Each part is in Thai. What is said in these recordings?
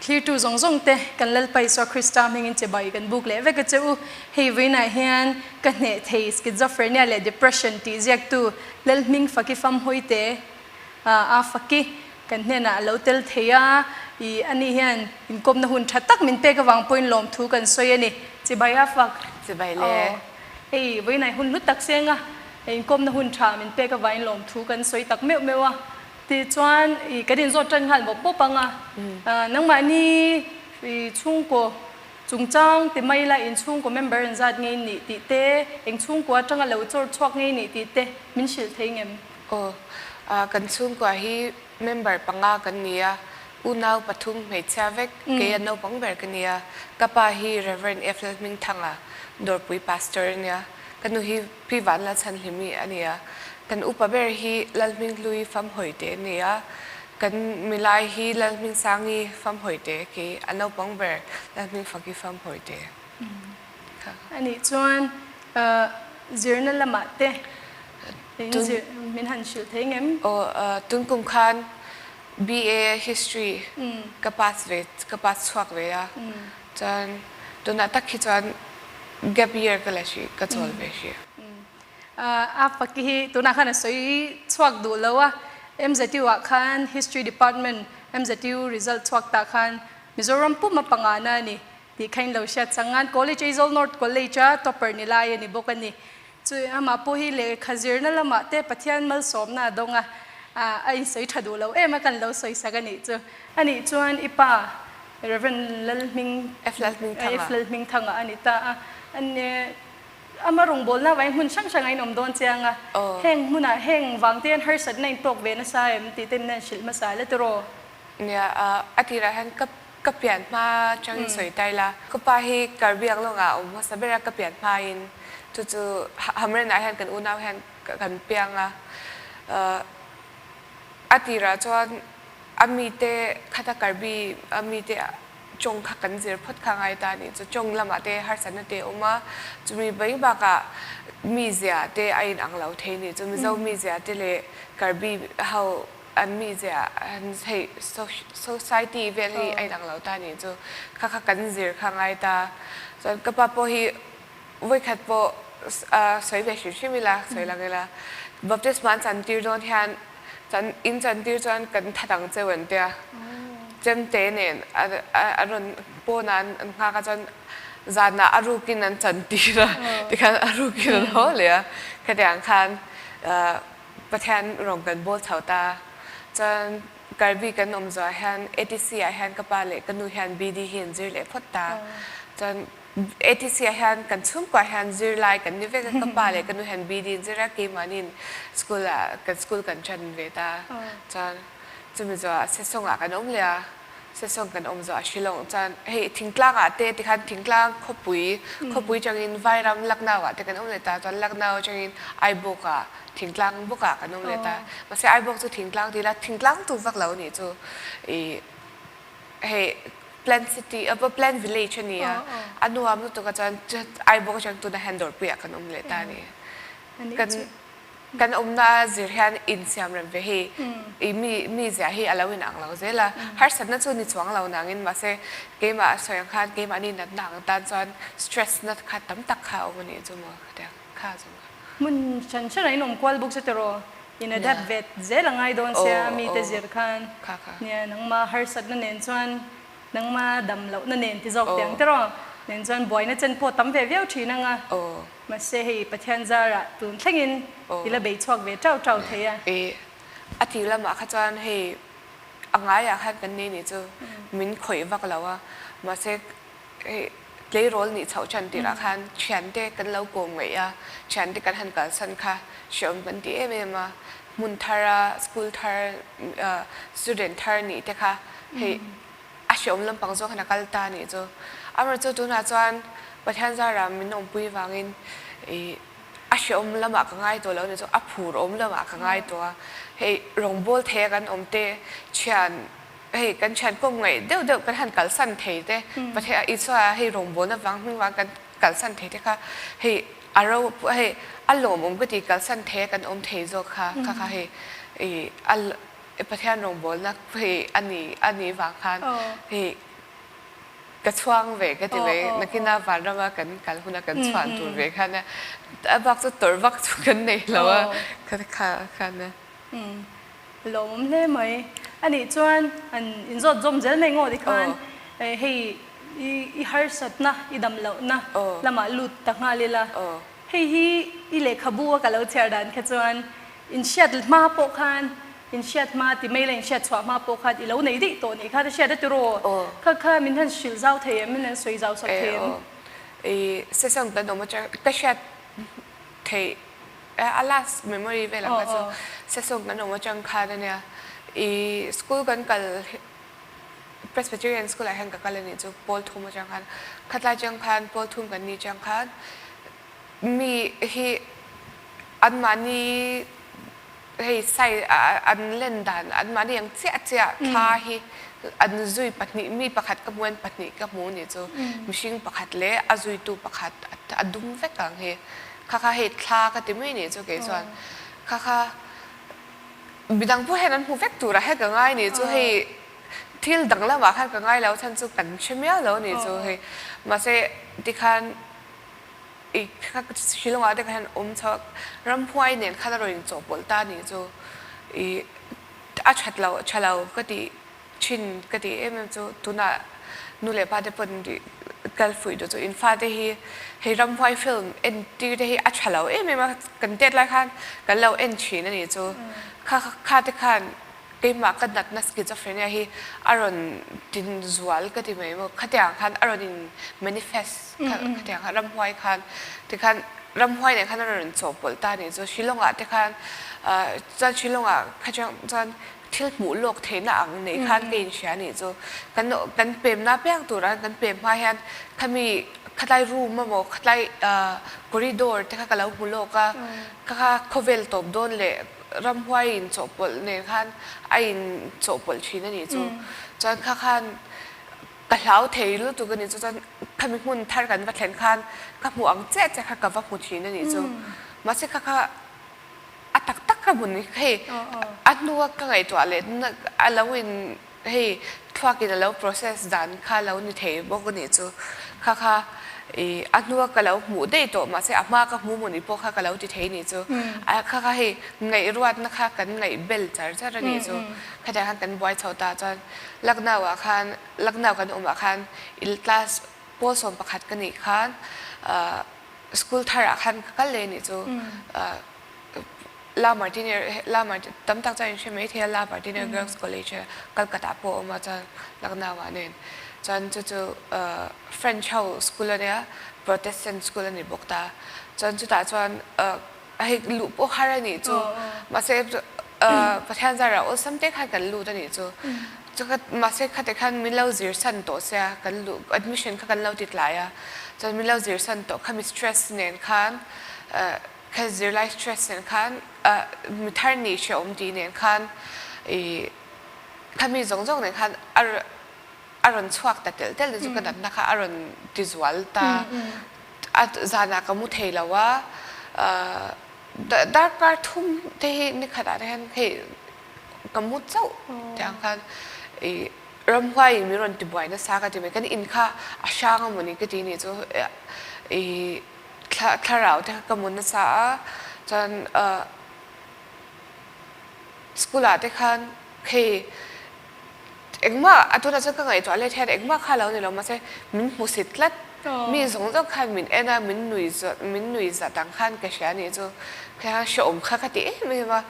clear to zong te kan lalpa so Krista mingin che bai kan book le ve ka chu hei ve na hian kan Hneh Thei schizophrenia le depression ti ziak tu Lalhmingfaki Famhawite a faki kan Hneh na lo tel theia I ani hian in kom na hun thatak min pe ka wang point lawm thu kan soi ani che bai a fak che bai le hei ve na hun lutak senga in kom na hun tha min pe ka wang lawm thu kan soi tak mewa thì chuan cái điện do chân hẳn một bốc bằng nang mà ni chung của chung trang thì may là in chung của member in zat ngay nị tị tê in chung của trang là lâu cho choak ngay nị tị tê mình sẽ thấy em kan chung của hi member panga kan nia unau pathum me chavek ke no pangber kan nia kapa hi reverend Lalhming thanga dorpui pastor nia kanu hi pi van la chan himi ania kan upaber hi Lalhminglui Famhawite nia kan milai hi Lalhmingsangi Famhawite ke anau pangber Lalhmingfaki Famhawite ani chuan journal lama te min han shil theng em tun kum khan BA history kapat swak ve ya chan tuna tak khi chan gap year kalashi ka chol ve shi a faki hi tuna khana soi chuak du lawa MZU wa khan history department MZU result chuak ta khan Mizoram pu mapangana ni ti khain lo sha changan college Azol North College topper ni lai ni bokani chu ama pu hi le khazir na lama te Pathian mal som na donga ai soi thadu lo em kan lo soi sagani chu ani chuan ipa Reverend Lalhming thanga ani ta an amarong bol na vai hun sang ai nom don chianga heng muna heng wangtian harsatna in tok ve na sa em ti tem nan shil masala tro nia atira han kapian ma chang soi tai la ko pa hi karbiak lo nga ma sabera kapian ma in chu hamren na han kan unau han kan pianga atira chuan amite khata karbi amite chong kha kan zir phot kha ngai ta ni chu chong lama te harsatna te oma chumi bai ba ka mi zia te ain anglo the ni chumi zo mi zia te le karbi how an mi zia an sei society very ain anglo ta ni chu kha kan zir kha ngai ta so ka pa po hi voi khat po soi ve shi mila soi la gela baptist man chan tir don hian chan in chan tir chan kan thatang chewen te jem te nen aron ponan nga ka chan zana arukin an chan tira tikhan arukin an holia khadang khan Pathian rong kan bol chauta chan karbi kan omzo han ATC han kapale kanu han BD hin zir le photta chan ATC han kan chum kwa han zir lai kan ni ve ka kapale kanu han BD zira ke manin school kan chan ve ta chan chumi zo se songa kan omlia se song kan omzo shilong chan hei thingtlang ate tikhan thingtlang khopui changin vairam laknawa te kan omleta chan laknaw changin aiboka thingtlang boka kan omleta mase aibok chu thingtlang tila thingtlang tu vaklo ni chu hei plan city plan village ania anuam tu ka chan aibok chang tu na handle pu kan omleta ni kan omna zirhan in siam ram ve hi mi zia hi alawin ang lo zela harsatna chu ni chuang lo nangin ma se kema soyang khan kema ani nat nang tan chuan stress nat kha tam tak kha omani chumo kha chunga mun chan chan ai nom kwal buk se tero in a that vet zela ngai don sia mi te zir khan nia nang ma harsatna nen chuan nang ma dam lo na nen ti jok tiang tero nen chuan boy na chen po tam ve veu thina nga ma se hei Pathian zara tun thlengin ila bei chok ve chau theya ati lama kha chan hei anga ya khan kan ni chu min khoi vak lawa ma se play role ni chau chan ti ra khan chian te kan lo ko ngai ya chian te kan han kal san kha shom ban ti ma mun thara school thar student thar ni te kha hei a shom lam pang zo khana kal ta ni chu amar chu tu na chuan Pathian zara min nom pui wangin ashom lama ka ngai to lo ne chu aphur om lama ka ngai to hei rongbol the kan omte chian hei kan chan ko ngai deu kan han kal san thei te Pathian iswa hei rongbol na wang kan kal san thei te kha hei aro hei alom om gati kal san the kan om thei zo kha hei al Pathian rongbol na hei ani wang khan hei กระช่วงเวกก็ที่เวนักกินน้าวันเรามากันหุ่นกันชวนตัวเวกค่ะเนี่ยบักจะตัวบักจุกันในแล้วว่าค่ะเนี่ยลมเลยไหมอันนี้ชวนอันอินโซจมเจลในงอดิคันให้อีฮาร์สัตนะอีดำเหล่านะละมาลุดตักงาลีละให้อีเล็กขบัวกับเราเชียร์ดันแค่ชวนอินเชียดมาโปคันอินเชียดมาที่ไม่เลยอินเชียดสวามาโปคันอีเราในดิตัวนี้ค่ะที่เชียดได้ตัวข้ามินทันชิลเจ้าเทียมมินทันสวยเจ้าสักเทียมเซซังแต่โนมาจากก็เชียดเทlast memory เวลาก็จะเซซังแต่โนมาจังค่ะเนี่ยสกูลกันกับ Presbyterian school อะไรกันกันเลยนี่จูโพลทุ่มจังคันขัดลายจังคันโพลทุ่มกันนี่จังคันมีฮีอันมานี่ให้ใส่อันเล่นดันอันมานี่ยังเจ๊ะคลาฮีอันจุยปัตนิมีประคัดกับมวนปัตนิกับมูนี่จูมิชิงประคัดเล่อจุยตูประคัดอันดุมเวกังเฮข้าเหตุคลากันที่ไม่นี่จูเกส่วนข้าบิดังผู้เห็นนั้นผู้เวกตัวระให้กันง่ายนี่จูให้ที่ดังแล้วว่าขั้นก็ง่ายแล้วฉันจะกันเชื่อมแล้วนี่จูให้มาเสดิคันอีกข้าชิลงว่าดิคันชอบรำพวยเนี่ยข้าเราอย่างจบบอลตานี่จูอาชัดเราก็ดีชินก็ดีมันจูตุน่านู่นเลยพาเดปนดีกัลฟุยดูจูอินฟาเดให้รำพวยฟิล์มเอ็นดีเดให้อาชัดเราไม่มากันเด็ดไรคันกันเราเอ็นชินนี่จูข้าดิคันเกมมากันนัดนัสกิจเฟรนฮีอารอนดินจวลก็ที่ไม่บอกขัดอย่างคันอารอนดินแมนิเฟสขัดอย่างคันรำห้อยคันที่คันรำห้อยเนี่ยคันอารอนจบบอลตาเนี่ยจะชิลงอ่ะที่คันจะชิลงอ่ะขัดอย่างจะที่หมู่โลกเทน่าในคันเกณฑ์เชียนี่จะกันเปรมน้าเปี้ยงตัวนั้นกันเปรมพายันถ้ามีขัดไล่รูมมาบอกขัดไล่คอริดอร์ที่คันกับเราหมู่โลกก็เขาเวลตบโดนเลยรำห้อยอินจบบอลเนี่ยคันไอ้จบบอลชีนั่นนี่จูจนข้างกะเหลาเทรู้ตัวกันนี่จูจนขมิหุ่นทาร์กันวัดแขนคันกับหมูอังเจ๊จะข้ากับวัดหมูชีนั่นนี่จูมาสิข้าอัตักกับหมูนี่เฮ้อันนัวก็ไงตัวเล็กอันแล้ววินเฮ้ทว่ากินแล้ว process ดันข้าแล้วนี่เทบอกกันนี่จูข้าอันนัวก็แล้วหมูได้ตัวมาเสียมากับหมูนี่พวกข้าก็แล้วที่เทนี่จูข้าให้ไงรวดนะคะกันไงเบลจาร์นี่จูข้าจะหันกันบอยชาวตาจนลักหน้าว่าคันลักหน้ากันว่าคันอิลคลาสโพสมประคัดกันอีกคันสกูลทาร์คันก็เลยนี่จูลามาร์ติเนอร์ตั้มตั้งใจใช่ไหมที่ลามาร์ติเนอร์ Girls College กัลกัตตาโปมาจนลักหน้าว่าเนี่ยจนจู่ๆ French House School เนี่ย Protestant School นี่บอกตาจนจู่ๆจนให้ลูกพวกฮาร์นี่จู่มาเสพประเทศจาระโอ้สมเด็จขันกันลูกตัวนี้จู่ก็มาเสพขัดขันมิลล์ซิร์สันโตเสียกันลูก admission ขันเราติดหลายจนมิลล์ซิร์สันโตขันมี stress เนี่ยขันขัน zero life stress เนี่ยขันมีทาร์นี่เชื่อมดีเนี่ยขันขันมีจงๆเนี่ยขันอารมณ์ชวักแต่เดี๋ยวจุกันนั้นนะคะอารมณ์ดิสวลตาจานาก็มุเทแล้วว่าดาร์กการทุ่มที่นี่ขนาดนั้นให้ก็มุดเจ้าแต่อันกันรำไว้มีรอนติบไว้นะสักทีไม่กันอินค่ะอาชางมันนี่ก็ทีนี่จูคลาเราที่ก็มุนนะสักจนสกุลอาที่คันให้เอ็งว่าอันตัวนั้นก็ไงตัวเล็กแท้เอ็งว่าข้าเราเนี่ยเรามาใช้มินมุสิตลัดมีสองเจ้าคันมินเอ็น่ะมินหนุ่ยจัดต่างคันกับเชียนี่จูแค่ชมข้าคติไม่ว่า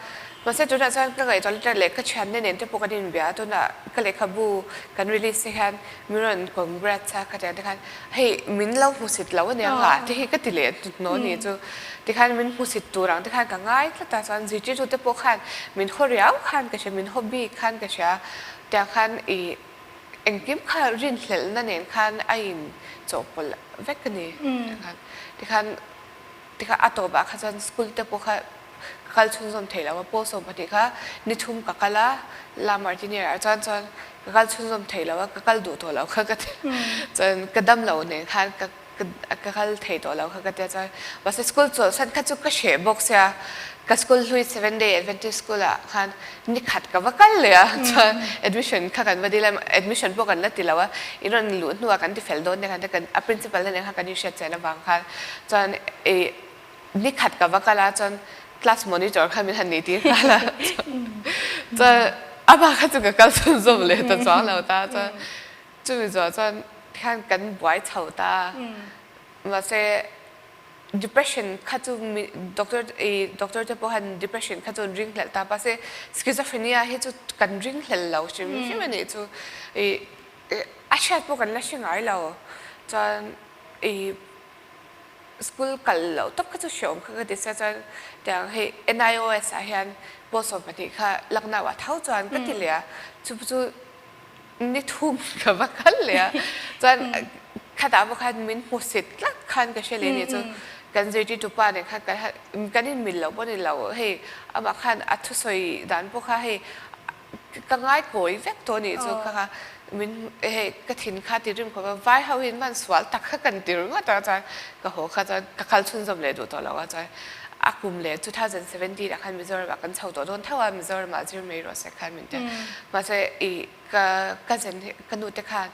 มาใช้ตัวนั้นก็ไงตัวเล็กก็ฉันเนี่ยที่ปกติมันเบียตัวน่ะก็เลยขบูกันรีลิสที่คันมิรันของแบรดซักกันที่คันให้มินเล่ามุสิตเล่าเนี่ยค่ะที่ก็ติดเลยตุนนี่จูที่คันมินมุสิตตัวรังที่คันก็ง่ายแต่ตอนจีจีตัวที่ปกคันมินขเรียวคันกับเชียมินฮอบบี้คันกับเชียแต่คันเอ็งกิมข้ารินเสลนั่นเองคันไอ้จบแล้วเวกันนี่คันที่คันอัตโตบะคันสกุลเตปข้าคัลชุนสมเทแล้วว่าโพสมปฏิค่ะนิทุมกักละลามาร์ติเนียอาจารย์คัลชุนสมเทแล้วว่ากักดูตัวแล้วค่ะก็จนกระดมเราเนี่ยคัน ก็เขาเทตัวเราเขาก็จะว่าสกูลส่วนฉันก็จะก็เฉยบอกเสียก็สกูลลุย7 day Adventist school อ่ะคันนี่ขัดกับว่ากันเลยอ่ะจน admission ค่ะกันวันนี้เลย admission พวกกันแล้วติดแล้วว่าอีรอนหลุดนัวกันที่เฟลโดนเนี่ยกันแต่กัน principal เนี่ยค่ะกันอยู่เชียร์ใจระวังค่ะจนนี่ขัดกับว่ากันละจน class monitor ค่ะมีทันนี้ที่ค่ะละจนอาบ้าค่ะจะกับการส่งส่งเลยแต่จ้างเราตาจนจู่ๆจนท่านกันบ่อยเฉาตาว่าเส depression ค่ะจู่มีdoctor จะบอกให้ depression ค่ะจู่ริงเหลตาว่าเส schizophrenia ให้จู่กันริงเหลเราใช่ไหมใช่ไหมเนี่ยจู่อาชีพพวกกันแล้วใช่ไหมเราจนschool กันเราต้องก็จะชมค่ะก็ดิฉันจะอย่างให้ NIOS อาหารบทสอบนี้ค่ะหลักหน้าว่าเท่าจวนก็ติเลยจู่นี่ทุ่มกับว่ากันเลยจนข้าตาบอกว่ามินมุสิตลักขันก็เฉลี่ยเนี่ยจู่กันจะที่ตัวป้าเนี่ยค่ะกันนี่มิลเราบ่ได้เราให้อามาขันอัตุสอยดันพวกค่ะให้ก็ง่ายกว่าเวกตัวนี้จู่ค่ะมินให้กระถิ่นข้าติดริมเขาว่าไว้เขาเห็นมันสวลตักกันติดริมก็จะก็โหข้าจะก็คัลชุนสำเร็จตัวเราก็จะอากุมเลย2017อะคันมิจฉากันเช่าตัวโดนเท่าว่ามิจฉามาจีไม่รู้สักคันมินเตมาจะก็จะกันดูแต่คัน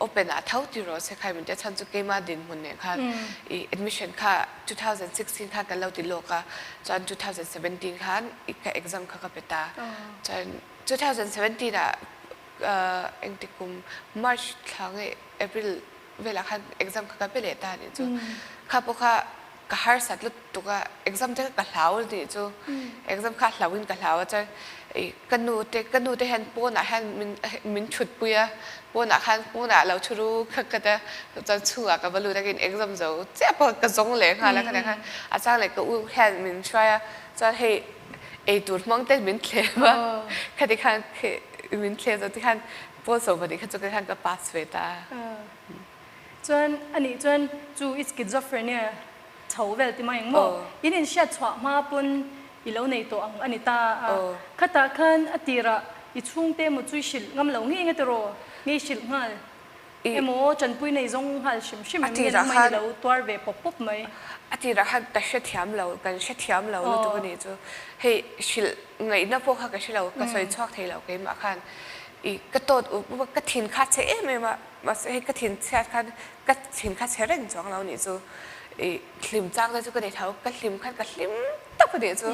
open อะเท่าที่รู้สักคันมินเตฉันจะเกี่ยมาดินหุ่นเนี่ยคันadmission ค่ะ2016ค่ะกันเราติดโลกค่ะจน2017คันก็ exam ค่ะก็ไปตาจน2017อะเองติดกุม March ทั้งApril เวลาคัน exam ค่ะก็ไปเลตาเนี่ยจู่ค่ะพวกค่ะก็หาสัตว์ลุตัวก็ exam จะก็หลาวนี่จู่ exam ค่ะหลาวินก็หลาวจะกันดูแต่เห็นปูน่ะเห็นมินชุดปุยปูน่ะคันปูน่ะเราชูรู้ก็จะชัวกับบรรลุได้กิน exam จะเจ็บกระจงเลยค่ะแล้วก็เนี่ยค่ะอาจารย์เลยก็เห็นมินช่วยจะให้ตัวมองแต่มินเคลว่าค่ะที่คันมินเคลจะที่คันปูสอบดีค่ะจะที่คันก็ pass เวตาจนอันนี้จนจูอิสกิซอฟเรเนียเฉาเวลติมาอย่างมั่วยินดีเชื่อชัวมาปุ่นอีเหล่าในตัวอันนี้ตาข้าตาขันอติระอีช่วงเตมุจุยชิลงำเหล่างี้ไงตัวรองี้ชิลงัลโมจันปุยในซงฮัลชิมมีอะไรเหล่าตัวเวปปุ๊บไหมอติระขันแต่เชื่อเทียมเรากันเชื่อเทียมเราตัวนี้จู่ให้ชิลไงน่าพวกเขาก็ชิลเราก็สวยชอบไทยเราเกมมาขันกระโดดกระถิ่นคัดเชื่อไม่มาให้กระถิ่นเชื่อขันกระถิ่นคัดเชื่อเร่งจังเราเนี่ยจู่คลิมจ้างได้จู่ก็ได้เท่าก็คลิมขันก็คลิมตับก็ได้จู่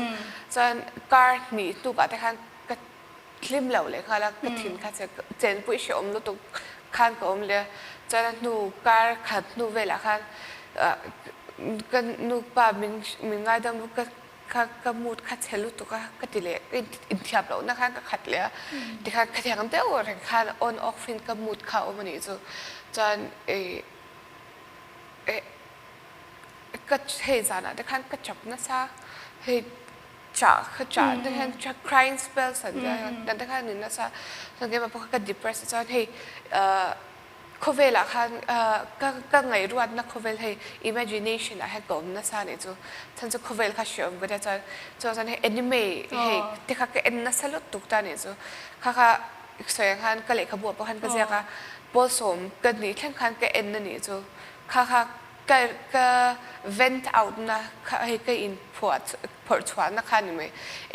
จนการหนีตัวก็ได้ขันก็คลิมเหล่าเลยค่ะแล้วกระถิ่นคัดเชื่อเจนปุ้ยเชื่อมแล้วตัวขันก็เลยจนหนูการขัดหนูเวลาขันก็หนูป้ามิงง่ายดังลูกก็มูดขัดเชลุตัวก็ติเลยอินเทียบเรานะคะก็ขัดเลยที่ขัดขัดอย่างเดียวแรงขัดออนออกฟินก็มูดเข้ามันนี่จู่จนก็เฮจานะที่ขัดก็จับนะซะเฮจ่าที่ขัดจะ crying spell สัญญาดังที่ขัดนี่นะซะสังเกตว่าพวกก็ depressed จนเฮเขาเวลาคันก็ไงรู้ว่านักเขาเวลให้ imagination อะให้กลมน่าสานจู่ฉันจะเขาเวลเขาเชื่อมก็ได้จะฉันให้ anime ให้ที่เขาก็เอ็นน่าสลุดตุกตาเนี่ยจู่เขาสวยคันก็เลยขบวนพวกคันก็เสียค่ะบอสมก็นี่แค่คันก็เอ็นนั่นนี่จู่เขาก็ vent out นะให้ก็อินพอร์ตชวนนะคะนี่ไหม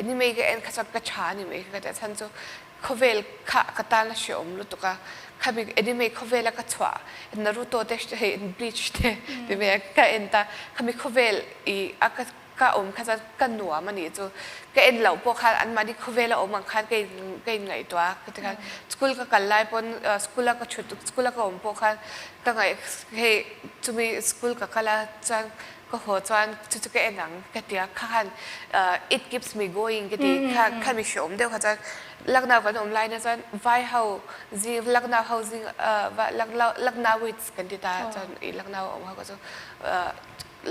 anime ก็เอ็นเขาจะกระชานี่ไหมก็ได้ฉันจู่เขาเวลค่ะก็ตาละเชื่อมลุตุกะข้ามีเอ็นดีเมย์เขาเวลก็ชัวนารูโตเตชเห็นบลีชเตดีเมย์ก็เอ็นตาข้ามีเขาเวลก็ข้าจะกันหนัวมันนี่จู่ก็เอ็นเหล่าพวกข้าอันมาดิเขาเวลมันข้าก็ไงตัวก็ที่ข้าสกูลก็กันไล่ปนสกูลก็ชุดสกูลก็พวกข้าก็ไงเฮ้จู่มีสกูลก็กันละจังก็หัวจวนจู่ก็เอ็นหนังก็ที่ข้าit keeps me going ก็ที่ข้ามีชมเดียวข้าจะลักนาวันออนไลน์นะจันไว้เฮาจีลักนาเฮาจีลักนาวิทกันที่ตาจันลักนาอมเขาก็จะ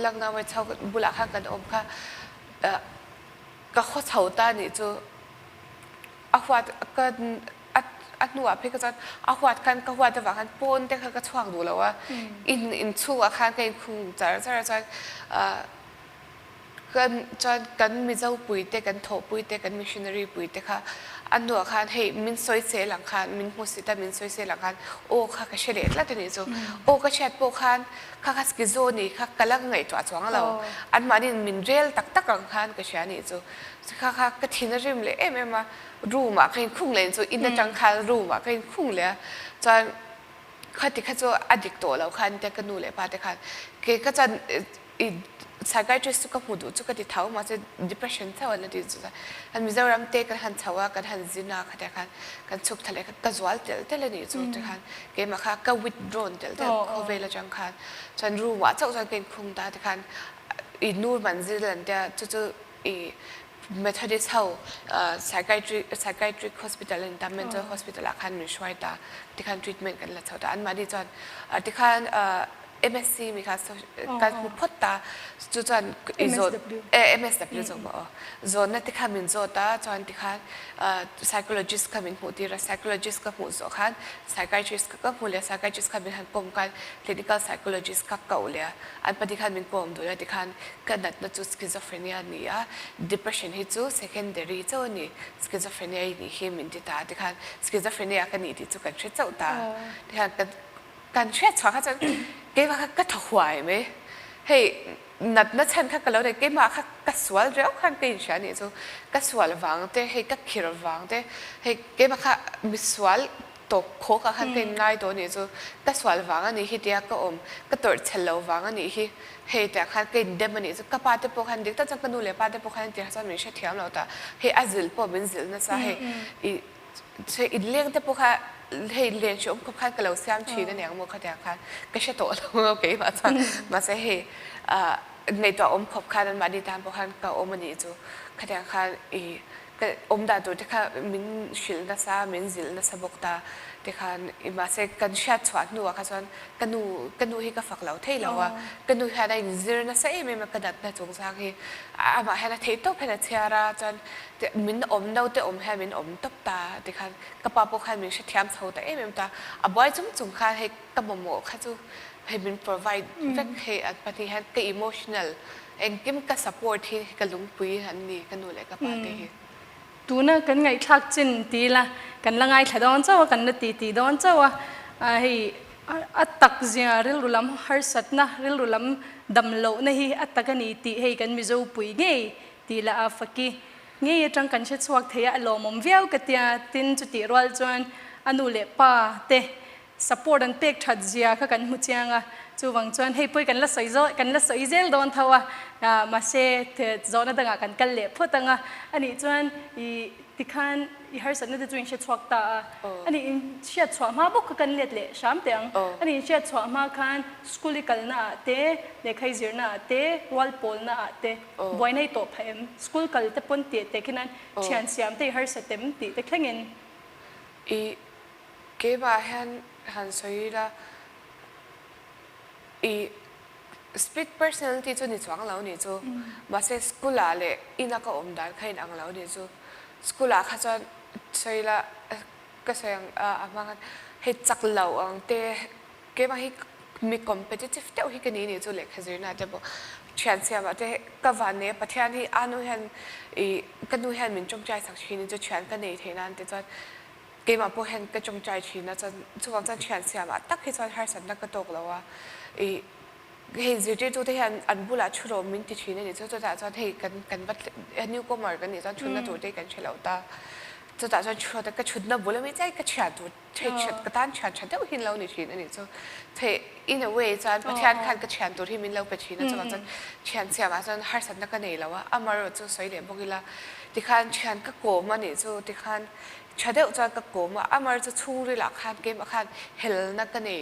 ลักนาวิทเขาบุลาข้ากันอมค่ะก็ข้อเท้าตานี่จู่อาวัดก็อัดหนัวพี่ก็จะอาวัดกันก็วัดแต่ว่ากันปนแต่เขาก็ช่วงดูแล้วว่าอินชั่วข้าก็ยังคงจะกันมีเจ้าปุยแต่กันโถปุยแต่กันมิชชันนารีปุยแต่ค่ะ อันนัวคันให้มินซอยเสหลังคันมินมุสิตามินซอยเสหลังคันโอ้ข้าก็เฉลี่ยละตัวนี้จูโอ้ก็เช็ดโปคันข้าก็สกิโซนี่ข้ากำลังไงตัวจวงเราอันมานี่มินเรลตักหลังคันก็เชื่อนี่จูข้าก็ทิ้งริมเลยมารู้มาก็ยังคุ้งเลยจูอินเดจังคันรู้มาก็ยังคุ้งเลยจนข้าติดข้าจูอดีตตัวเราคันแต่ก็นู่เลยป่ะแต่คันก็จะpsychiatrist ก็พูดจุกติเท้ามาจะ depression เท่านั้นดีจุดอันมิจฉารัมเตกันหันเท้ากันหันจินาค่ะแต่กันชุกทะเลกันจวลเตลเตลนี่จุดแต่กันเกมาค่ะก็ withdrawn เตลเตลเขาเวลาจังคันฉันรู้ว่าเจ้าจะเป็นคงตาแต่กันอีนูร์มันจิลันเดียจุดอี Methodist เท่า psychiatric hospital และ mental hospital อาคารมีช่วยตาที่คัน treatment กันแล้วเท่าแต่อันมาดีจันที่คันMSc มีค่ะการพูดตาจุดจวนอีโซนMSW จงบอกโซนนั่นที่ข้ามินโซตาจวนที่ข้าpsychologist ข้ามินหูดีระ psychologist ก็หูโซขัน psychiatrist ก็หูเลย psychiatrist ข้ามินหันปมกัน clinical psychologist ก็เก่าเลยอันปฏิข้ามินปมดูเลยที่ข้ากันนัดนั่นจุด schizophrenia นี่อ่ะ depression ที่จุด secondary เจ้านี่ schizophrenia นี่ที่มินที่ตาที่ข้า schizophrenia กันนี่ที่จุดกันเชื่อเจ้าตาที่ข้าการเชื่อชัวร์เขาจะเกี่ยวกับก็ถวายไหมเฮ้ยนัดฉันข้าก็แล้วแต่เกี่ยวกับก็สวลเรื่องข้างกินฉันนี่จูก็สวลวังแต่เฮ้ยก็คิดวังแต่เฮ้ยเกี่ยวกับมิสวลตกโคกข้างกินง่ายตัวนี่จูก็สวลวังอันนี้ที่เดียก็ก็ตัวเชลล์วังอันนี้ที่เฮ้ยแต่ข้างกินเดมันนี่จูก็ปาเตปกขันดิแต่จังก็ดูเลยปาเตปกขันที่เขาจะมีเชื่อเทียมเราแต่เฮ้ยอาซิลพอเป็นซิลนะซะเฮ้ยอีเลี้ยงเตปกขันเฮ้ยเรียนช่วงคบคันกับเราเสียมชีนั่นเองมั่วเขาแต่คันก็ใช่ตัวเราโอเคมาใช่เฮ้ยในตัวคบคันมาดีตามพวกคันกับมันนี่จูเขาแต่คันก็ดาตัวที่เขามินชิลนัสซามินซิลนัสบกตาที่คันมาใช่กันชัดสวัสดิ์นัวเขาส่วนกันนูให้กับฝักเราเท่เราว่ากันนูให้ได้ซิลนัสเซ่ไม่มากระดับในจงสักเฮ้ยมาให้ได้เท่ตัวให้ได้เชียร์จนมินเราแต่ให้มินตบตาที่คันกับป้าพวกคันมินเชื่อเทียมเท่าแต่ไม่ตาบ่อยจุ่มคันให้กับโมเขาจูให้มิน provide เวกให้ปฏิหารกับ emotional เองกิมกับ support ที่กับลุงปุยอันนี้กันนูเลยกับป้าที่ตัวน่ะกันไงทักจินตีละกันละไงถ้าโดนเจ้ากันน่ะตีโดนเจ้าให้อัตตักเสียริลรุลัมharsatnaริลรุลัมดำโลนะฮีอัตตักนี่ตีให้กันมิโซปุยไงตีละอาฟักีไงจังกันเช็ดสวักเทียลอมเวียวกติยาตินจุติรัวจวนอนุเลปาเต support อันเป็กทัดเสียข้ากันมุจยังจูวังจวนให้ปุยกันละสอยโซกันละสอยเซลโดนเทว่ามาเสเทโซนดังกันกันเล็บพูดดังอันนี้จวนที่ขันharsatnaที่จวนเช็ดสวักตาอันนี้เช็ดสวักมาบุกกันเล็ดเละชามเตียงอันนี้เช็ดสวักมาขันสกูลิกันน่ะเตเด็กไฮซิร์น่ะเตวอลโพลน่ะเตบอยในโต๊ะเพมสกูลกันเตปนเตเตคินันเชียนเสียมเตharsatnaมเตเข่งเงินเก็บมาหันสวยละsplit personality จูนี่จวงเรานี่จูมาเสสกุลาเล่อินักก็ดันใครนังเรานี่จูสกุลาข้าจะสวยละก็สวยมาให้จักเราเตะเก็บมาให้มี competitive เท่าที่กันนี่จูเล็กให้จูน่าจะบอกเชียนเสียมาเตะกับวันนี้ประเทศที่อานุเห็นกันดูเห็นมินจงใจสักทีนี่จะเชียนกันนี่เท่านั้นแต่จะเกมมาพวกเห็นก็จงใจทีนะจะช่วงจะเชียนเสียมาตักให้จะharsatnaก็ตกแล้วว่าเฮ้ยจริงๆตัวที่เห็นอันบุลาชุโรมินติชีนี่จะจะเฮ้ยกันวัดนิวก็มากันนี่จะชุดนั้นตัวที่กันเชลล์ตาจะชุดแต่ก็ชุดนั้นบุลไม่ใช่ก็เชียนตัวเฮ้ยชุดก็ตั้งเชียนเดี๋ยวหินเรานี่ชีนี่จะเฮ้ย in a way จะประเทศคันก็เชียนตัวที่มินเราไปชีนะจะเชียนเสียมาจะharsatnaกันนี่แล้วว่าอามาร์จะสวยเด่นพวกนี้ละที่คันเชียนก็โกมานี่จะที่คันเฉลี่ยจะก็โกมาอามาร์จะชูริละคันเกมคันเฮลนักกันนี่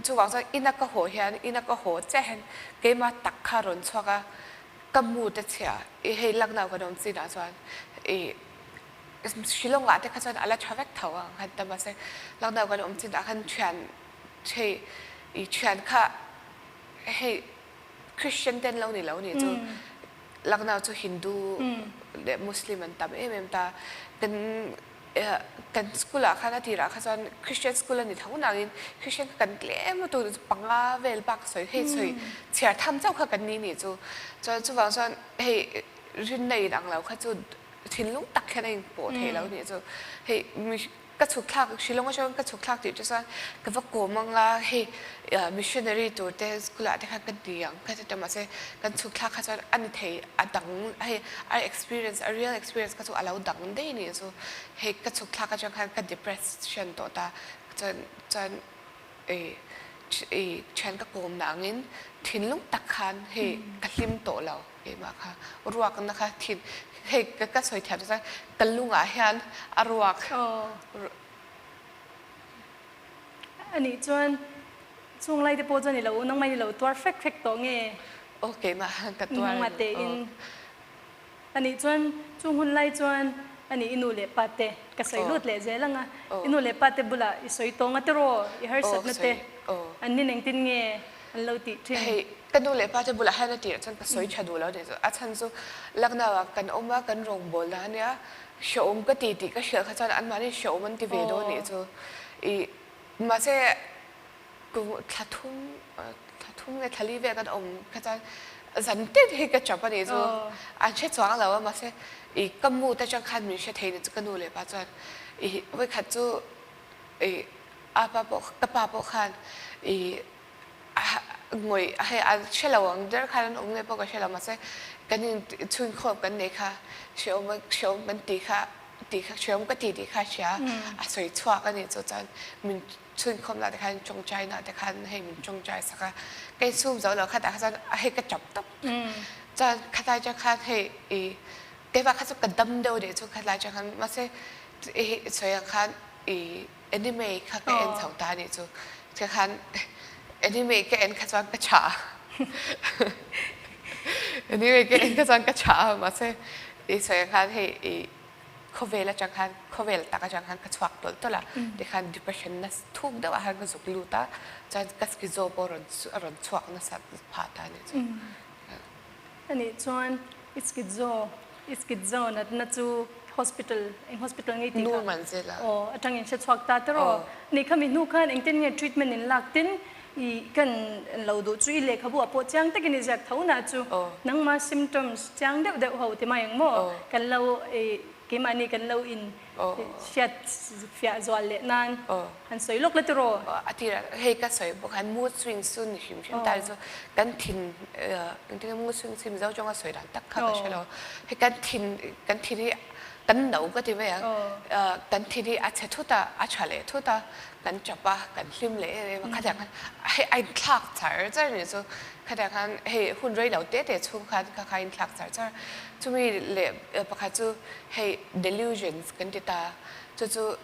จะว่าจะอินักก็หัวเฮียนอินักก็หัวเจ้าเห็นเกมาตักคารอนชัวก็กำมูดเชียให้ลักนาวกันนสินะจวนชิลงว่าที่เขาจะอะไรชาวเวกเถาอ่ะคันแต่มาเสลักนาวกันนสินะคันเชียนเชียนค่ะให้คริสเตียนเต้นเรานี่จูลักนาวจูฮินดูเด็กมุสลิมมันตามตากันสกุลข้านาทีละข้าจนคริสเตียนสกุลนี่ทั้งนั้นคริสเตียนกันเลี้ยมาตัวปังอาเวลปักสวยให้สวยเชียร์ทำเจ้าข้ากันนี่จูว่าจนให้รินในดังเราข้าจู thinlung tak khen anh bộ thế lâu nè rồi hey cái chụp khác Shillong có cho cái chụp khác thì just cái vật cổ mang là hey missionary tour thế kula thế cái diang cái thế mà sẽ cái chụp khác cho anh thấy đằng hey experience a real experience cái chụp allow đằng đấy nè rồi hey cái chụp khác cho cái depression đó ta cho chen cái cổ nangin thinlung tak khan hey cái lim tổ lâu hey mà kha ruak na kha thin hey cái soi theo cho cái lung à hiền ruak anh ấy chuan lại thì bố chuan lâu nông mai lâu tour fake to nghe ok mà cái tour nông mà tê in anh ấy chuan hun lại chuan anh ấy inu lệ pate cái soi lút lệ dễ lăng à inu lệ pate bula soi to ngắt ro harsatna tê anh ấy neng tin nghe anh lâu tị hey cái nụ lệ pate bula hay là tị chân cái soi chadu lâu đấy rồi à chân số lắc nào cái ông mà cái rong bol là nè show cái tị cái show cái chân anh mà đi show mình tv đó nè rồi mà sẽ cũng thắt thun cái thali về cái ông cái chân dẫn đến thì cái job này rồi anh sẽ chọn là mà sẽ cái mũ tại trong khăn mình sẽ thấy được cái nụ lệ pate với cái chỗ apa bộ khăn ngồi hay ăn xe lawm đỡ khăn ông này bao cái xe lawm mà sẽ cái này chun khop cái này kha xe ông mình tì kha xe ông cái tì kha xe soi chua cái này cho chân mình chun khop là để khăn trồng trái na để khăn hay mình trồng trái sao cái zoom rồi là khăn đã khăn hay cái chọc tóc chân khăn lại cho khăn hay cái và khăn cái đâm đâu để cho khăn lại cho khăn mà sẽ soi khăn anime khăn cái em thầu ta này cho khăn anime cái em khăn cái chả anime cái em khăn cái chả mà sẽ soi khăn hay cover là chẳng hạn cover là ta chẳng hạn cái choạc đó là để khăn depression nó thuốc đó là cái dục lưu ta cho cái schizo rồi choạc nó sát phá ta này anh ấy chuan schizo nó chu hospital ngay tí nu man zela atang in se choak ta tero ni khami nu khan engten nge treatment in lak tin I kan lo do chu le khabu apo chang te kini jak thona chu nang ma symptoms chang de ho te ma yang mo kan lo ke mani kan lo in shat fia zwal le nan han soi lok le tero atira he ka soi bo kan mood swing sun ni shim ta zo kan thin engten mood swing sim zau chong a soi dan tak kha ka shelo he kan thin kan nấu cái gì vậy kan thì đi ăn chế thutak ăn chale thutak kan chapa kan lim lệ mà khai thác hay anh thắc thải ra này rồi khai thác hay hun rơi đầu tết để chung khai anh thắc thải ra chúng mình lệ bác khai chú hay delusions kan đi ta chú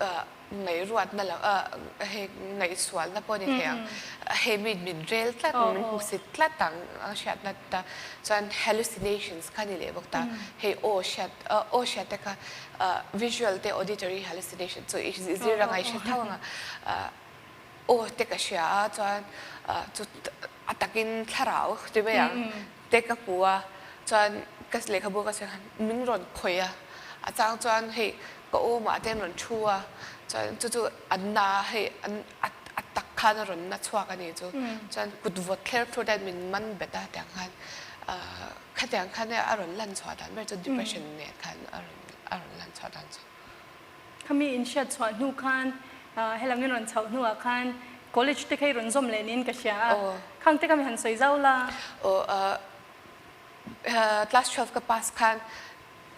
ngày ruột nè là hay ngày xuân là bao nhiêu hàng hay mình rel tát mình husit tát tang shat nè ta cho anh hallucinations kan đi lệ bác ta hay shat cái visual te auditory hallucination so is zira ngai sha thawanga te ka sha chuan chu atakin Thlarau te be yang te ka puwa chuan kas lekha bu ka se min ron khoya achang chuan hei ko ma ten ron chua chuan chu anna hei an atak khan ron na chua ka ni chu chuan could vote clear through that min man beta tang khan khatang khan a ron lan chwa dan mer chu depression ne khan a ron lan chwa dan chu khami in shat chwa nu khan helam ni ron chau nu khan college te khai ron zom lenin ka sha khang te kam han soi zau la class 12 ka pass khan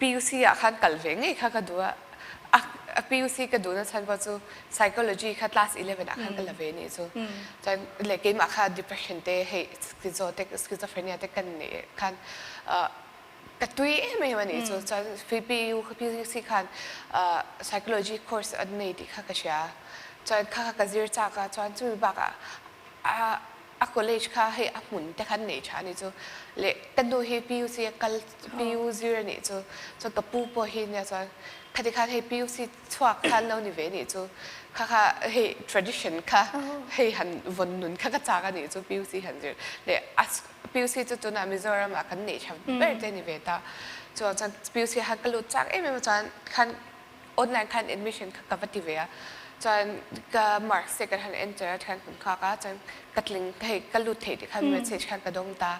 PUC a khan kalve ngai kha ka duwa PUC ka duna chan ba chu psychology kha class 11 a khan kalve ni chu chan le ke ma kha depression te he schizophrenia te kan ne khan ka tui me mani chu chan PUC khan psychology course ad nei ti kha ka sha chan kha ka zir cha ka chan chu ba ka a college kha he a mun te khan nei cha ni chu le kan do he PUC kal PU0 ni chu so ka pu po hi ne chan khati khan he PUC chwak khan lo ni ve ni chu kha he tradition kha he han von nun kha ka cha ka ni chu PUC han zir le PUC chu tu na Mizoram a kan nei cha ber te ni ve ta chu chan PUC ha ka lu chak em chan khan online khan admission ka vati ve a chan ka mark second hand enter khan kun kha ka chan katling he ka lu the ti khan message khan ka dong ta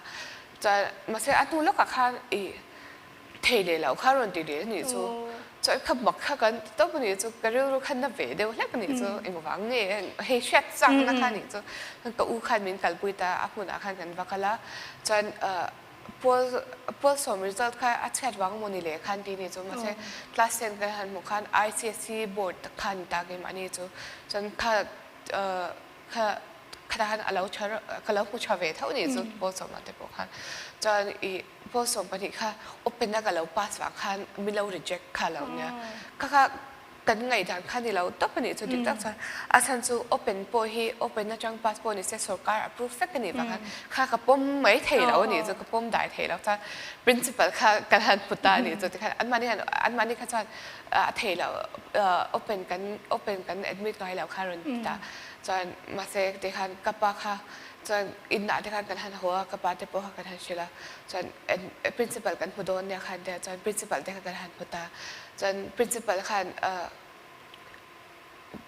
chan ma se atu lo ka khan เทเลยแล้วข้ารอนตีเดียนี่จูจะขับมักข้ากันต้องคนนี้จูกระเรื่องรู้ขันนับเวเดียวแล้วคนนี้จูเอ็งวังเนี่ยเฮเช็ดจังนะคะนี่จูก็อู้ขันมินกัลปุยตาอักมุนอาขันกันวักละจนพวกสมริจัลค่ะอาจจะวังมันนี่เลยขันที่นี่จูมาใช้คลาสเซนกันหันมุขัน ICSE บอร์ดขันตาเกมันนี่จูจนข้าขณะนั้นเราเชื่อเราผู้ชาวเวทเท่านี้จุดพอสมมาแต่พวกนั้นจนอีพอสมปฏิค่ะโอเปนนักเราพาสว่าคันมีเรา reject ค่ะเราเนี่ยค่ะกันไงทางคันที่เราต้องเป็นจุดที่ตั้งใจอาจารย์จูโอเปนพอฮีโอเปนนักจังพาสปอร์ตนี่เสียสุการ approve สักกันนี่บ้างค่ะกับผมไม่เทเราเนี่ยจุดกับผมได้เทเราจะ principal ค่ะกันหันพุทธานี่จุดที่ค่ะอันมานี่ค่ะจะเทเราโอเปนกัน admit ไว้แล้วค่ะรันตาจนมาเสกที่ขันกับปะค่ะจนอินนาที่ขันกันหันหัวกับปะที่พวกกันหันชิลาจนprincipal กันผู้โดนเนี่ยขันเดียวจน principal ที่ขันกันหันพุตตาจน principal ขัน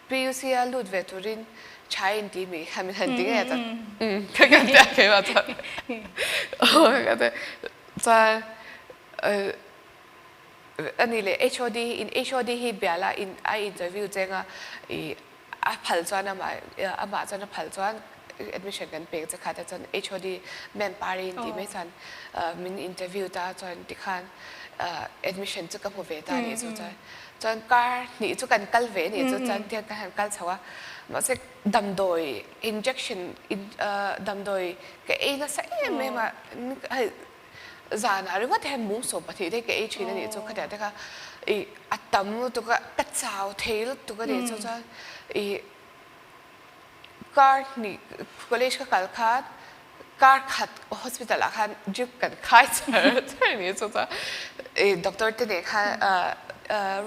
PUC ลูดเวทูรินใช้อินดีมีขันมีหันดิ้งเนี่ยจนก็กันเดียวแค่ว่าจนโอ้ยก็แต่จนอันนี้เลย HOD ฮีเบียละinterview เจ้าผัลจวนมาจวนผัลจวน admission กันเปกจะขาดแต่จน HOD แม่ปารีนที่ไม่จนมิน interview ตาจนที่ขันadmission จุกับหัวเวตานี่จนการนี่จุกันกัลเวนี่จนเทียนกันหันกัลชาวมาสักดำโดย injection ดำโดยก็น่าสักไม่มาจานาหรือว่าแทนมุ้งสมปฏิได้ก็ชีนั่นนี่จุขนาดที่ค่ะอัตตมตุกะกัดสาวเทลตุกะนี่จุการนี่ college ก็การคัดการขัด hospital อาคารจุกกันค่ายเจอใช่นี่จุด็อกเตอร์ที่เนี่ยค่ะ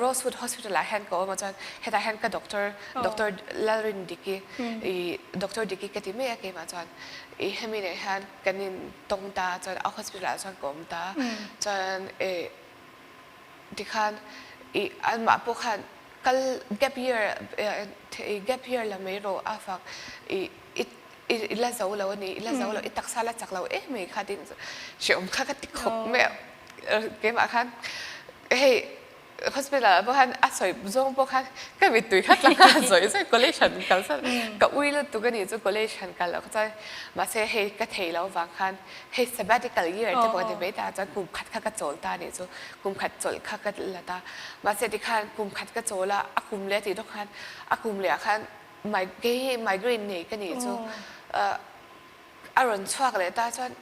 Rosewood Hospital อาคารก็มาจนเหตุการณ์กับด็อกเตอร์ลารินดิกีด็อกเตอร์ดิกีก็ที่ไม่อยากมาจนให้มีเนี่ยค่ะกันนินตรงตาจนเอา hospital จนกลมตาจนที่ขันอันมาพวกขันก็ gap year ละไม่รู้อาฟักละเจ้าเราวันนี้ละเจ้าเราตักซาละจากเราไม่ค่ะดิเชื่อมข้าก็ติดขบแม่เกมอาคารhospital พวกขันอาศัยจงพวกขันก็มีตุยขัดละกันสวยใช่ college กันซะก็อุ้ยแล้วตุกันนี่จะ college กันแล้วก็จะมาเสียให้ก็เทแล้วบางขันให้ sabbatical year แต่ปกติไม่ได้จะกลุ่มขัดข้าก็โจลตานี่จะกลุ่มขัดโจลข้าก็ละตามาเสียที่ขันกลุ่มขัดก็โจละกลุ่มเลี้ยที่ทุกขันกลุ่มเลี้ยขันmigraine นี่ก็นี่จะอารมณ์ชักเลยตาจน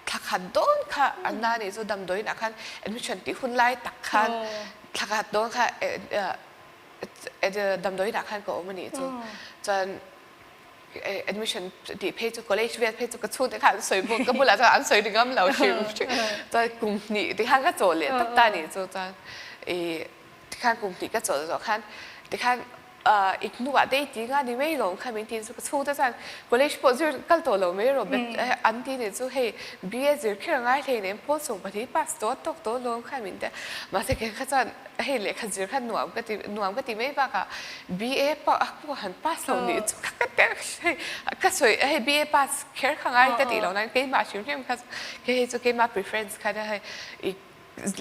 ถ้าขัดโดนค่ะอันนั้นนี่จะดำโดยนะครับ admission ที่คุณไล่ตักขันถ้าขัดโดนค่ะดำโดยนะครับก็มันนี่จน admission ที่เพจจุ college เวียดเพจจุกระชุนนะคะสวยบุกก็บุญแล้วจะอันสวยถึงก็เราชิมจนกลุ่มนี้ที่ข้างก็โจทย์เลยตั้งแต่นี่จนที่ข้างกลุ่มนี้ก็โจทย์จนข้างที่ข้างอีกหน่วยได้จริงอ่ะนี่ไม่หลงค่ะมินทีนสุขสู้แต่ฉันก็เลยพอจะกัลตัวเราไม่รู้แบบอันที่เนี่ยจะให้บีเอจะแค่ง่ายเลยเนี่ยพอส่งไปที่พาสตัวตกตัวลงค่ะมินแต่มาสักแค่ฉันให้เล็กขจิรค่ะหน่วยก็ตีไม่บ้าค่ะบีเอพอหันพาสเราเนี่ยจะก็แต่ก็สวยให้บีเอพาสแค่ง่ายก็ตีเรานั้นก็มาชิมเนี่ยค่ะก็ให้จะก็มา preference ค่ะได้อีก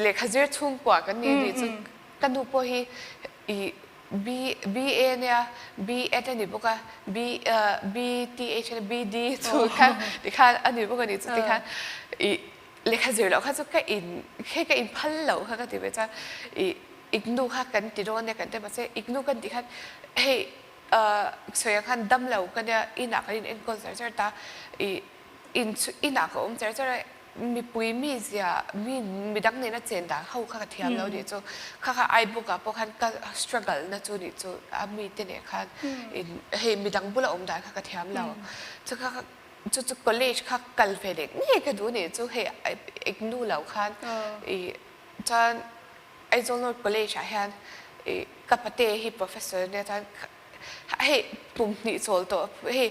เล็กขจิรทุ่งกว่ากันนี่จะกันดูพอให้BA เนี่ย BA นี่พวกBTH เนี่ย BD ทุกค่ะที่ค่ะอันนี้พวกนี้ที่ค่ะเลขาเจอแล้วค่ะจะแค่อินพันแล้วค่ะก็ที่ว่าจะอีกนูค่ะกันที่โดนเนี่ยกันแต่มาเสียอีกนูกันที่ค่ะให้สวยค่ะดำแล้วกันเนี่ยอินหนักอินเอ็นคอนเสิร์ตตาอินหนักของเจอจะมีปุยมีเสียมีดังเนี่ยนะเจนด่าเขาข้าก็เทียมแล้วดิจูข้าไอ้บุกอะพวกขันก็ struggle นะจูดิจูมีเตเนี่ยขันเฮ้มีดังบุละได้ข้าก็เทียมแล้วจูข้าจู college ข้ากัลเฟเด็กนี่ก็ดูเนี่ยจูเฮ้อีกนู่แล้วขันจนไอ้จงโน้ต college อะฮันกับประเทศที่ professor เนี่ยท่านเฮ้ปุ่มนี่โซลตัวเฮ้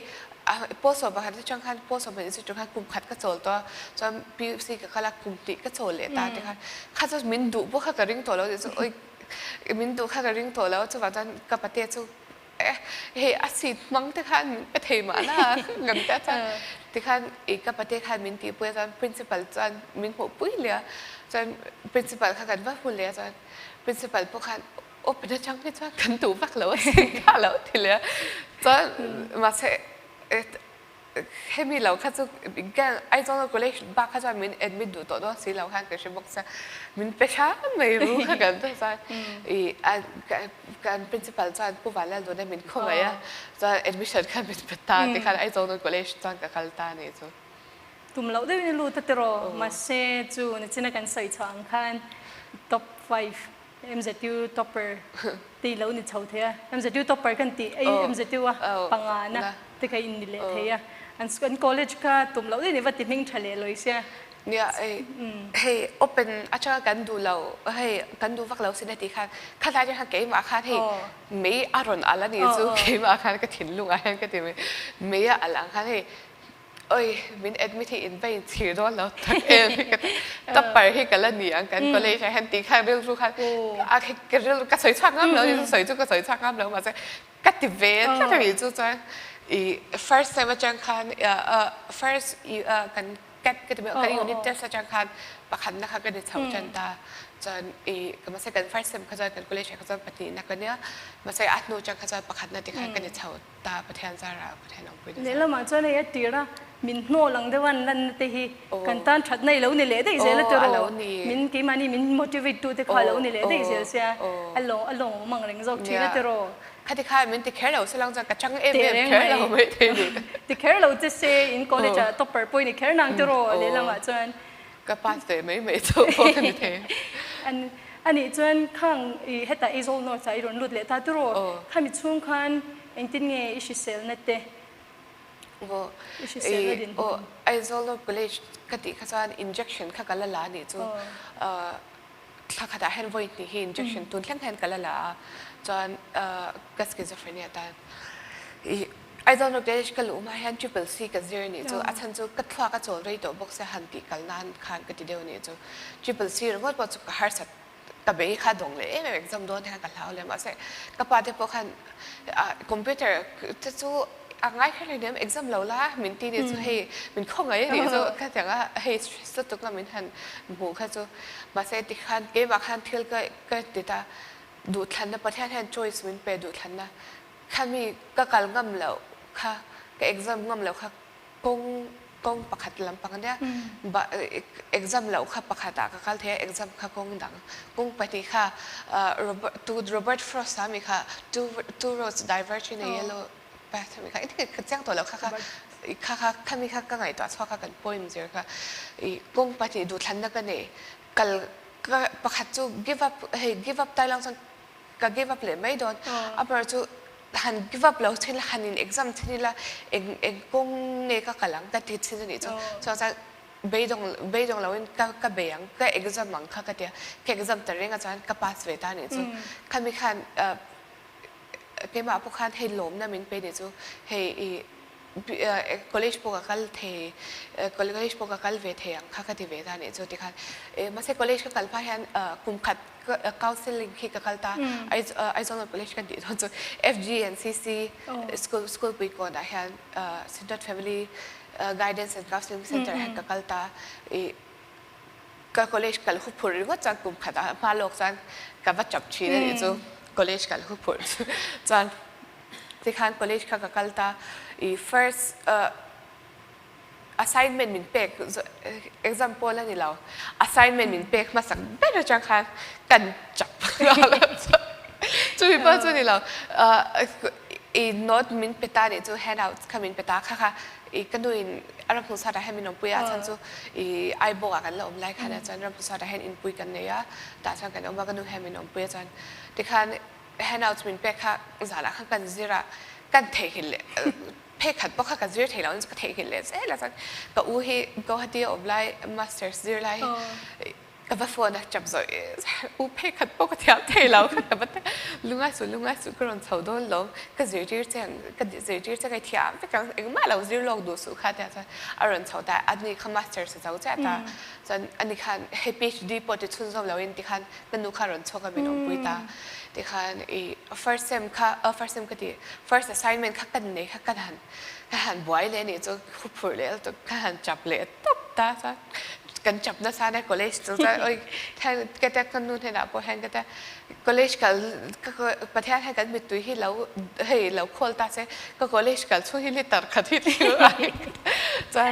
พอสอบบังคับที่จังคันพอสอบเป็นสิ่งจังคันกลุ่มขัดก็โจลตัวจนPUCกับข้ารักกลุ่มติก็โจลเลยตาที่ค่ะข้าจะมินดูพวกข้ากระริ่งตัวแล้วจะโอ้ยมินดูข้ากระริ่งตัวแล้วจะว่าจนกับประเทศจะ เฮ้อาศิษย์มังที่ขันก็เทมานะเงินแต่จันที่ขันอีกกับประเทศขันมินตีปุ้ยจัน principal จันมินหัวปุ้ยเลยจัน principalขันว่าพูดเลยจัน principal พวกขันโอ้เป็นจังที่จันกันตูฟักแล้วสิข้าแล้วทีเลยจันมาเสให้มีเราข้าจะแกไอ้ตอนเราก็เลยบ้าข้าจะมินadmit ดูตัวสิเราขันก็จะบอกซะมินเปช้าไม่รู้ขันตัวจันการ principal จันผู้ว่าแล้วดูได้มินเข้าไปอ่ะจัน admission ขันมินเป็นตาที่ขันไอ้ตอนเราก็เลยจันกับขันตาเนี่ยจ้ะตุ่มเราได้ไม่รู้แต่รอมาเซจูนี่จินกันใส่ช่างขัน top 5 MZU topper ตีเรานี่เท่าเทีย MZU topper กันตีไอ้ MZU อ่ะปังงานนะที่ใครอินดิเลเทียอันสกอลเลจก็ตุ่มเราได้นี่ว่าติดนิ่งทะเลเลยเสียเนี่ยเฮ้โอเป็นอาจารย์กันดูเราเฮ้กันดูฟักเราสินาทีค่ะข้าได้จะเก๋มาค่ะเฮ้ไม่อารมณ์อะไรนี่จูเก๋มาค่ะก็ถิ่นลุงอะไรก็ถิ่นไม่อะไรค่ะเฮ้เอ้ยมินเอ็ดมิที่อินไปถือโดนแล้วทักเองก็ตับไปให้กันละเนี่ยกันก็เลยใช้แฮนตี้ค่ะเรื่องรู้ค่ะอาคิดเรื่องก็ใส่ชักน้ำแล้วใส่จุกก็ใส่ชักน้ำแล้วมาใส่กัดติเวทแค่ไหนจูจ้ะfirst ใส่มาจังคันfirst กันกัดก็จะเป็นกันยูนิตเตอร์จังคันประคันนะคะก็เดี๋ยวเช้าจันตาจนก็มาใส่กัน first เขาจะกันก็เลยใช้เขาจะปฏินักกันเนี้ยมาใส่อัดโนจังเขาจะประคันนั่นที่ค่ะก็เดี๋ยวเช้าตาประเทศจาราประเทศน้องปุ้ยเนี่ยเรามาจนเนี่ยตีระมินโน่หลังเดือนนั้นที่กันตอนชัดในเราเนี่ยเลยได้เสียแล้วตัวเรามินกี่มันนี่มิน motivate ตัวที่คอยเราเนี่ยเลยได้เสียอารมณ์มังเริงจบทีแล้วตัวข้าที่ข้ามินติแคร์เราสิลังจากกระชังแคร์เราไม่ได้ดิติแคร์เราจะเสียอินคอลเลจท็อปเปอร์ปุ้ยนี่แคร์นางตัวเลยเรามาจนก็ป้าเสียไม่ถูกกันเองอันนี้จนข้างเฮต้าอีโซโนใจรุนรุดเลยตาตัวข้ามีช่วงคันเองติดเงยอิชิเซลนั่นเองไอ้โซโลเกลชกติข้าจะ injection ข้ากันละลานี่จูถ้าข้าได้ hand voice นี่ injection ตุนแค่ hand กันละลาจนก็ schizophrenia แต่ไอ้โซโลเกลชก็รู้มา hand triple C กับ zero นี่จูอาจารย์จูก็ทว่าก็โจทย์เลยตัวบอกเสียหันตีกันนานคันก็ทีเดียวนี่จู triple C แล้วก็บอกจูก็ harsatna แต่เบย์ข้าดงเลยไม่เป็นจำโดนแทนกันแล้วเลยมาใส่กระเป๋าที่พวกคันคอมพิวเตอร์จะจูง่ายแค่ไหนเนี่ย exam เราละมินตีเนี่ยจูเฮ้มินข้องไงเนี่ยจูแค่แต่ว่าเฮ้สุดทุกนั้นมินทันหมู่แค่จูมาใส่ติคันเก็บมาคันเที่ยวก็ติดตาดูทันนะประเทศแทน choice มินไปดูทันนะข้ามีก็การงำแล้วค่ะก็ exam งำแล้วค่ะกงประคัดลำปังเนี่ยexam แล้วค่ะประคัดก็การเที่ยว exam ค่ะกงดังกงไปที่ค่ะRobert Frost สามีค่ะ two roads diverge in a yellow path มีค่ะนี่คือแจ้งตัวแล้วค่ะข้ามีค่ะก็ไงตัวชอบค่ะกันป่วยมั้งจ้ะค่ะกงไปที่ดูทันนักกันเนี่ยก็ประคัดจู give up เฮ้ย give up ได้แล้วจังก็ give up เลยไม่โดนอ่ะพอจูหัน give up แล้วที่ละหันใน exam ที่ละเองกงเนี่ยก็กำลังก็ติดที่นี่จ้ะsoจะเบย์ดงเราเองก็เบย์ก็ exam มั้งค่ะก็เดียวแค่ exam แต่เรื่องอาจารย์ก็ pass เวทานี่จ้ะข้ามีค่ะเกี่ยมาพวกข้าให้ล้มนะมินเป็นเนี่ยจูให้college พวกกัลเทcollege พวกกัลเวทยังข้าก็ที่เวทานี่จูที่ข้ามาใช่ college ก็กัลพายันคุมขัดcounseling ที่กัลตาไอโซน college กันดีจู FG and CC school ปีก่อนได้ยันCenter Family Guidance and Counseling Center ให้กัลตาก็ college กัลหุบผูริว่าจังคุมขัดมาโลกจังกับว่าจับชีนี่จูcollege กันทุกคนจันที่ข้าง college ข้าก็กัลตาfirst assignment มินเป็ก example แล้วนี่เรา assignment มินเป็กมาสั่งเป็นอะไรจังค่ะกันจับจุดบ้านจุดนี่เราnote มินเปตาเนี่ยจู handout ข้ามินเปตาค่ะกันดูอารมณ์ผู้สาวให้มินน้องปุยอาจารย์จูไอบอกกันแล้วไลค์ค่ะอาจารย์อารมณ์ผู้สาวให้อินปุยกันเนี่ยแต่อาจารย์กันเอามากันดูให้มินน้องปุยอาจารย์ที่ข้าง handout มินเป็กค่ะสาระข้างกันซีระกันเทหินเลยเพกขัดปอกกันซีระเทแล้วนี่ก็เทหินเลยแล้วอาจารย์ก็อู้ฮีก็ฮัดเดียอบไล masters ซีระไล กับว่าโฟนจับจ่อยอุเพขัดปกติเทเรากับว่าลุงไอ้สุก็รอนเสาโดนล้มก็เสียจีเจงก็เสียจีเจงไอ้ที่ไปกันเองมาเราจีลองดูสุขะแต่จะอารมณ์เสาแต่อันนี้เขามาสเตอร์เสาแต่จนอันนี้คันให้พีชดีปอดทุนส่งเราเองที่คันกันดูคารอนชกกันไม่น้องปุยตาที่คันfirst sem ค่ะfirst sem ก็ที่ first assignment ค่ะกันเนี่ยค่ะกันหันบ่อยเลยเนี่ยจะคุปเลยจะหันจับเลยตบตาซะกันจับนะซะใน college จะโอ้ยแทนก็แต่กันนู่นให้เราพอแทนก็แต่ college ก็ประเทศให้กันมีตัวที่เราโคลตาเสก็ college กันช่วยให้ลิตรขัดที่ที่อะไรจะ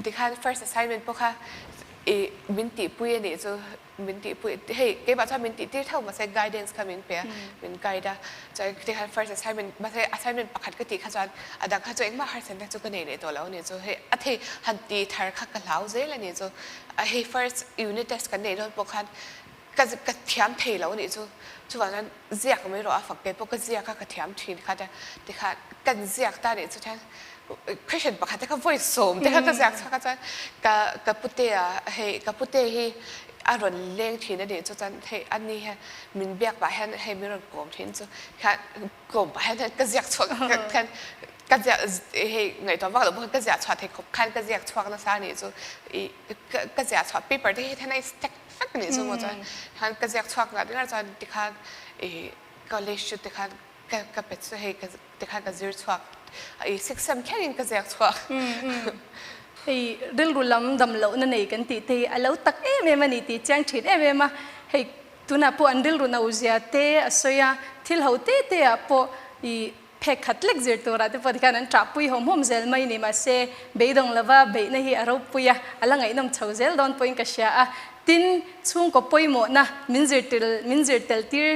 ที่คัน first assignment พวกค่ะมินติปุยเนี่ยจะมินติปุยเฮ้ยเก็บว่าจะมินติที่เท่ามาใช้ guidance ค่ะมินเปียมิน guide จะที่คัน first assignment มาใช้ assignment ประคัดก็ตีขจรดังขจรเองมา harsatna จุกันเนี่ยตัวเราเนี่ยจะเฮ้ยอันที่หันตีทาร์คักกันแล้วเจ้าเนี่ยจะเฮ้ย first unit test กันเนี่ยโดนพวกคันก็เทียมเทแล้วเนี่ยจะว่านั้นเสียก็ไม่รู้อ่ะฝักเก็บพวกก็เสียก็เทียมทีค่ะแต่ที่คันกันเสียตาเนี่ยจะแทนChristian ปกติก็ voice สมแต่ก็จะก็จะกับพุทธิให้กับพุทธิให้อารมณ์เลี้ยงทีนั่นเองจะให้อันนี้ให้มินเบียกไปให้มิรอนกลมทีจะค่ะกลมไปให้ก็จะชวกกันก็จะให้ไงตัวว่าเราบอกก็จะชวกให้ครบคันก็จะชวกนั่นซะนี่จะก็จะชวก paper ที่ให้ใน stack ฟักนี่จะหมดจะคันก็จะชวกกันที่เราจะที่คันcollege ที่คันก็เป็นให้ที่คันก็จะชวกsystem แค่นี้ก็จะชวกเรื่องรุนแรงดำเหลวนั่นเองกันตีเหลวตักมันนี่ตีแจ้งฉีดมาให้ตัวน่ะพวกอันเรื่องรุนเอาเสียเตะสอยที่เหลวเตะพวกเพคขัดเล็กเสียตัวเราที่พอที่การนั้นจับปุยหอมเซลไม่นี่มาเซ่เบย์ดงละว่าเบย์นี่อารมณ์ปุยอะไรไงน้ำเฉาเซลโดนปุยก็เสียตินช่วงก็ปุยหมดนะมินเจอร์เตลที่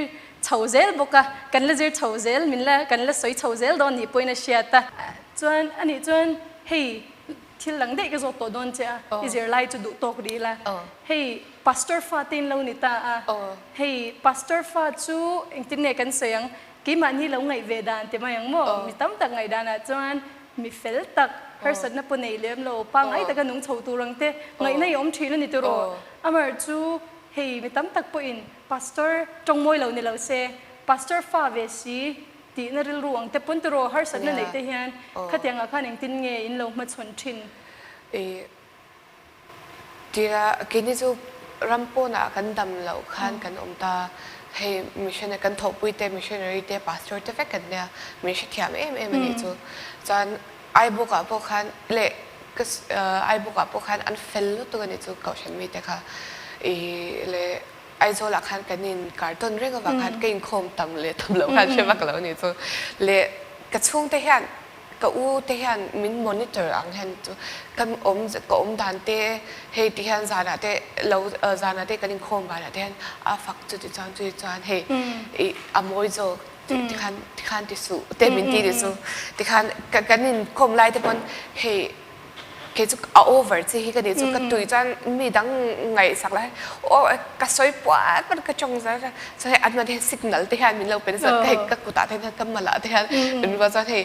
เฉาเซลบอกกันละเจอเฉาเซลมินละกันละสอยเฉาเซลโดนนี่ปุยน่ะเสียตาจวนอันนี้จวนเฮ้ยที่หลังเด็กก็จะตัวโดนเจ้า is your life จะดูตัวดีละเฮ้ย pastor ฟ้าตินเรานี่ตาเฮ้ย pastor ฟ้าจูอิงตินเนี่ยกันเสียงกี่มันนี่เราไงเวดานแต่มาอย่างโม่มีตั้มตักไงดานะจวนมีเฟลตัก person น่ะปุ่นในเลี้ยมโลปังไอ้แต่กันนุ่งโชว์ตัวรังเต้ไงในยอมชีนนี่ตัวโรอเมริจูเฮ้ยมีตั้มตักปุ่น pastor จงมวยเราเนี่ยเราเซ่ pastor ฟ้าเวสีตีนริลรวงแต่ปุ่นตัวโรharsatnaไหนแต่เฮียนขัดยังอาคารอย่างตินเงยอินเรามาชนชินที่กินนี่จูรัมโปน่ะกันดำเราขันกันตาให้มิชชันกันทบวิเตมิชชันรีเตพาสตอร์เตฟกันเนี่ยมิชชั่นเอ็มนี่จูจนไอบุกกับพวกขันเละก็ไอบุกกับพวกขันอันเฟลตัวกันนี่จูเก่าฉันมีแต่ค่ะเละไอโซลักขันกันนินการ์ตูนเรื่องกับขันกินโคมตำเละตำเหลวขันใช่ไหมกันแล้วนี่จูเละกระชุ่งเทียนก็อู้เทียนมินมอนิเตอร์อังเห็นจูกันก็ดันเตะให้เทียนจานาเตะเราจานาเตะกันนินโคมกันเทียนฝักจุดจานให้อโมยโจที่ขันที่สุเตมินตีที่สุที่ขันกันนินโคมไล่ที่บนให้คือจุกเอา over ที่กันนี่จุกกระตุยจานมีดังไงสักแล้วโอ้กระสอยปวดมันกระจงซะใช่อันนั้นที่ signal ที่ฮันมีเราเป็นสัตว์ที่กระกุตาที่ฮันกำมาละที่ฮันเป็นว่าจะให้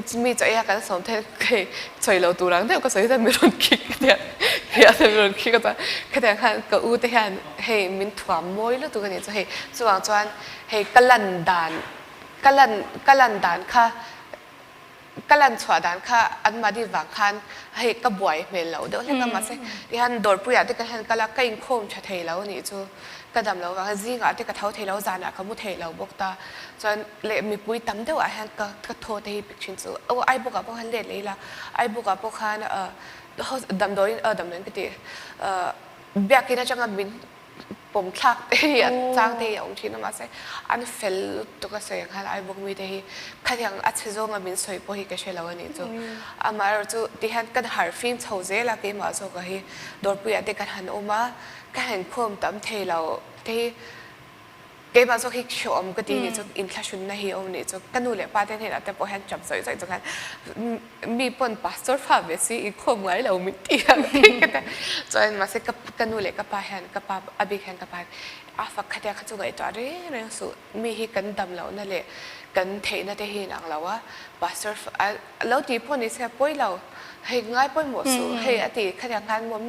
จะมีจะกันสองที่คือช่วยเราตัวรังที่ก็สอยจะมีรอนคิกเนี่ยที่จะมีรอนคิกก็จะแค่แต่ฮันก็อู้ที่ฮันให้มีถั่วมวยแล้วตัวกันนี่จะให้ส่วนจวนให้กลันดานค่ะก็ลันชัวดันค่ะอันมาดีวังคันให้กระบวยเมลเราเดี๋ยวเรื่องมาสิที่ฮันโดดปุยที่กันฮันก็ลักกินโคมชาเทเรานี่จูกระดำเราว่าจริงอ่ะที่กระเท้าเทเราจานะเขามุเทเราบอกตาจนเละมีปุยตั้มเดี๋ยวฮันก็โทษที่ปิกชินจูไอ้บุกกับพวกฮันเละเลยละไอ้บุกกับพวกฮันดำโดยก็ดีเบียกินจังกันบินผมทักที่จ้างที่องค์ที่นั่นมาใช่อันเฟลตัวก็เสียค่ะไอ้บุกมีที่ขัดยังอัดเชจงมินสวยพอฮีก็เชลวันนี้จูมาจูที่ฮันกันหาฟิล์มเท่าเจล่ะที่มาจูก็ฮีโดนปุยที่กันหันออกมาก็เห็นพวกตั้มเทเราที่เก็บมาจูฮิกโชมก็ดีนี่จูอินคลาชุนนะฮีอมนี่จูกันดูเลยป้าเต้นเห็นแต่พอฮันจับสวยๆจูกันมีปนพาสตอร์ฟาเวซีอีกคนไงเราไม่ตีกันแต่จนมาเสกกันดูเลยกับป้าฮันกับป้าอบิฮันกับป้า ฟักขัดยังขัดจุงไอตัวเรื่องสุดมีให้กันดำเหล่านั่นแหละกันเทน่ะแต่เห็นอังเราว่าบาสเซอร์แล้วที่พวกนี้เสียป่วยเราให้ง่ายป่วยหมดสุดให้อดีตขัดยังกันว่า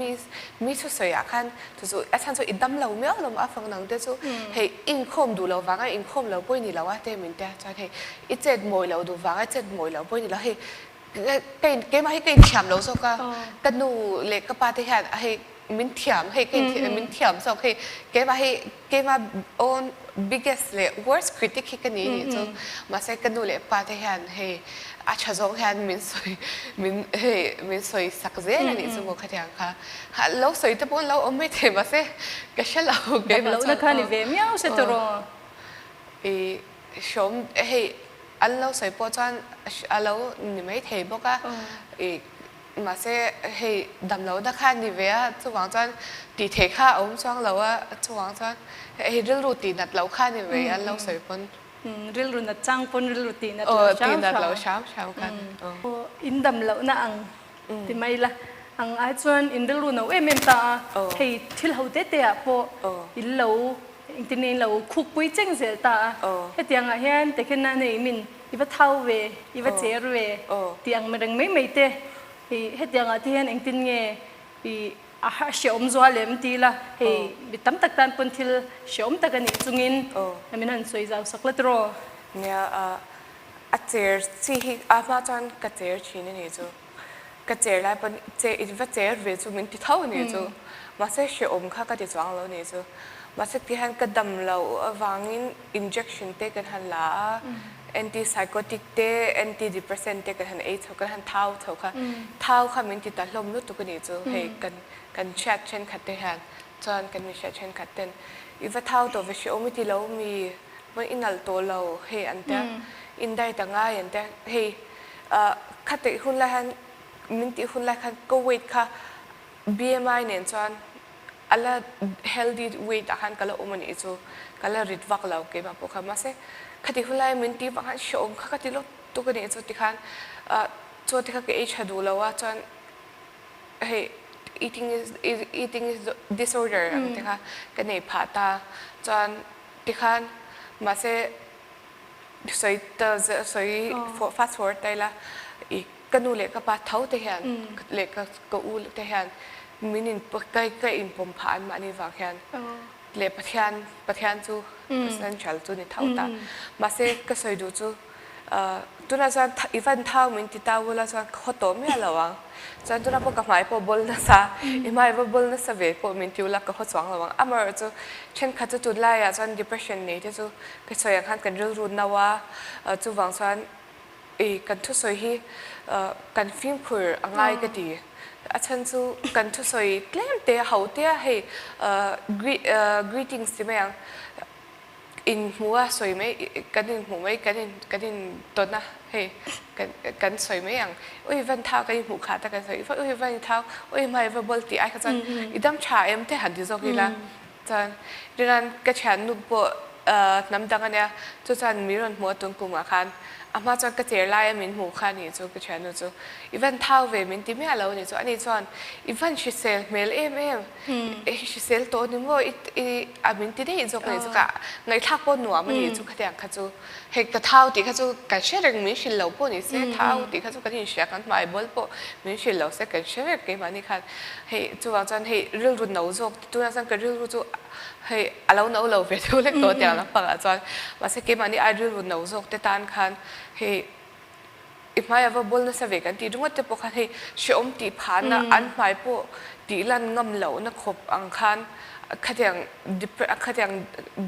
มีสุดสวยอ่ะคันสุดอาจารย์สุดอินดำเราเมื่อเรามาฟังหนังเดี๋ยวสุดให้อินคมดูเราฟังอินคมเราป่วยนี่เราว่าเต็มมินเดียจนให้อีเจ็ดมวยเราดูฟังอีเจ็ดมวยเราป่วยนี่เราให้เกมมาให้เกมฉ่ำเราสุดก็นูเล็กก็ปาฏิหาริย์ให้มินเทียมให้กินมินเทียมสองให้เก็บมา own biggest เลย worst critic ให้กันนี้นี่จ้ะมาใส่กันดูเลยปาฏิหาริย์ให้อาชญ์หันมินสวยสักเจนนี่จ้ะโมขัดยังค่ะเราสวยแต่พวกเราไม่เทมาใส่ก็เช่เราเก็บมาจ้ะเรานะคะนี่เวมีเอาเสตรอชมให้อันเราสวยพอจนอันเรานี่ไม่เทบอกว่ามาเสให้ดำเราได้ค่านิเวศช่วงจันตีเทค่าอมช่วงเราว่าช่วงจันให้เรื่องรูตีนัดเราค่านิเวศเราสวยปนเรื่องรูนัดจังปนเรื่องรูตีนัดตีนัดเราเช้ากันอินดำเราหน้าอังที่ไม่ละอังอาจวนอินเรื่องรูนเอาเอ็มตาให้ที่เราเตะพออินเราอินที่นี่เราคุกปุ้ยเจ๋งเสียตาให้เตียงอาเฮียนแต่แค่นั้นเองมินอีว่าเท่าเวอีว่าเจรเวเตียงมันยังไม่เตะเฮ็ดยังที่เห็นเองตินเงอาหารเชื่อมจัวเล่มตีละบิตั้มตักตันปนทิลเชื่อมตักันนี่จุงินมินันสวยจ้าสักละตรอเนี่ยอาเจอร์ที่มาจนกระเจอร์ชีนี่จูกระเจอร์ไล่ปนเจออีว่าเจอร์เวจูมินที่เท่านี่จูมาเสเชื่อมข้าก็จะจวางเรานี่จูมาเสที่หันกระดมเราวางอิน injection เตกันหันละantipsychotic เต antidepressant เตกันหันเอชกันหันเท้าค่ะมินติดตลมลุตุกันนี่จูให้กันแชทเช่นขัดเตหันจนกันมีแชทเช่นขัดเตนอีว่าเท้าตัววิชโอมิติเรามีมันอินัลตัวเราให้อันเตอินได้ต่างง่ายอันเตให้ขัดเตหุ่นละหันมินติหุ่นละหันก็เวทค่ะ BMI เนี่ยจนalla healthy weight akan kala uman isu kala ritwak law ke ma po khama se khati hulai minti bang shom khati lo to ka ne chu tikhan cho tikha ke age hadu lawa chan hey eating is disorder tikha ka nei phata chan tikhan ma se soi ta soi fast forward taila I kanu le ka pa thau te hian le ka ko u te hian minin kai in pom phan ma ni wa khian le pathian chu essential chu ni thau ta ma se ka soi du chu tuna san even thau min ti ta wala san khoto me lawang san tuna po ka mai po bol na sa I mai po bol na sa ve po min ti ula ka ho chwang lawang amar chu chen kha chu la ya san depression ne te chu ka soi khan kan ru ru na wa chu wang san kan thu soi hi kan film phur angai ka ti achen chu kan thu soi tlem te hau te he greetings ti mayang in hua soi mai kanin hu mai kanin ton na he kan soi mai yang oi van thao kan hu kha ta kan soi oi van thao oi mai va bol ti ai ka chan idam cha em te han di zo ki la chan dinan ka chan nu po nam dang ania chu chan miron mo tun kum a khan ama chan ka cher lai min hu kha ni chu ka chan nu chu even thao ve min ti me alo ni chu ani chuan even she sel mel em she sel to ni mo a min ti dei zo ka ni chu ka ngai thak po nuwa ma ni chu ka tyang kha chu he ka thao ti kha chu ka shereng min shil lo po ni se thao ti kha chu ka ni share kan mai bol po min shil lo se ka share ke ma ni khan he chu wa chan he ril ru no zo tu na san ka ril ru chu he alo no lo ve tu lek to tyang la pa chuan ma se ke ma ni a ril ru no zo te tan khan he if my ever bol na sa vegan ti dunga te po khan he shom ti phan na an mai po ti lan ngam lo na khop ang khan khatyang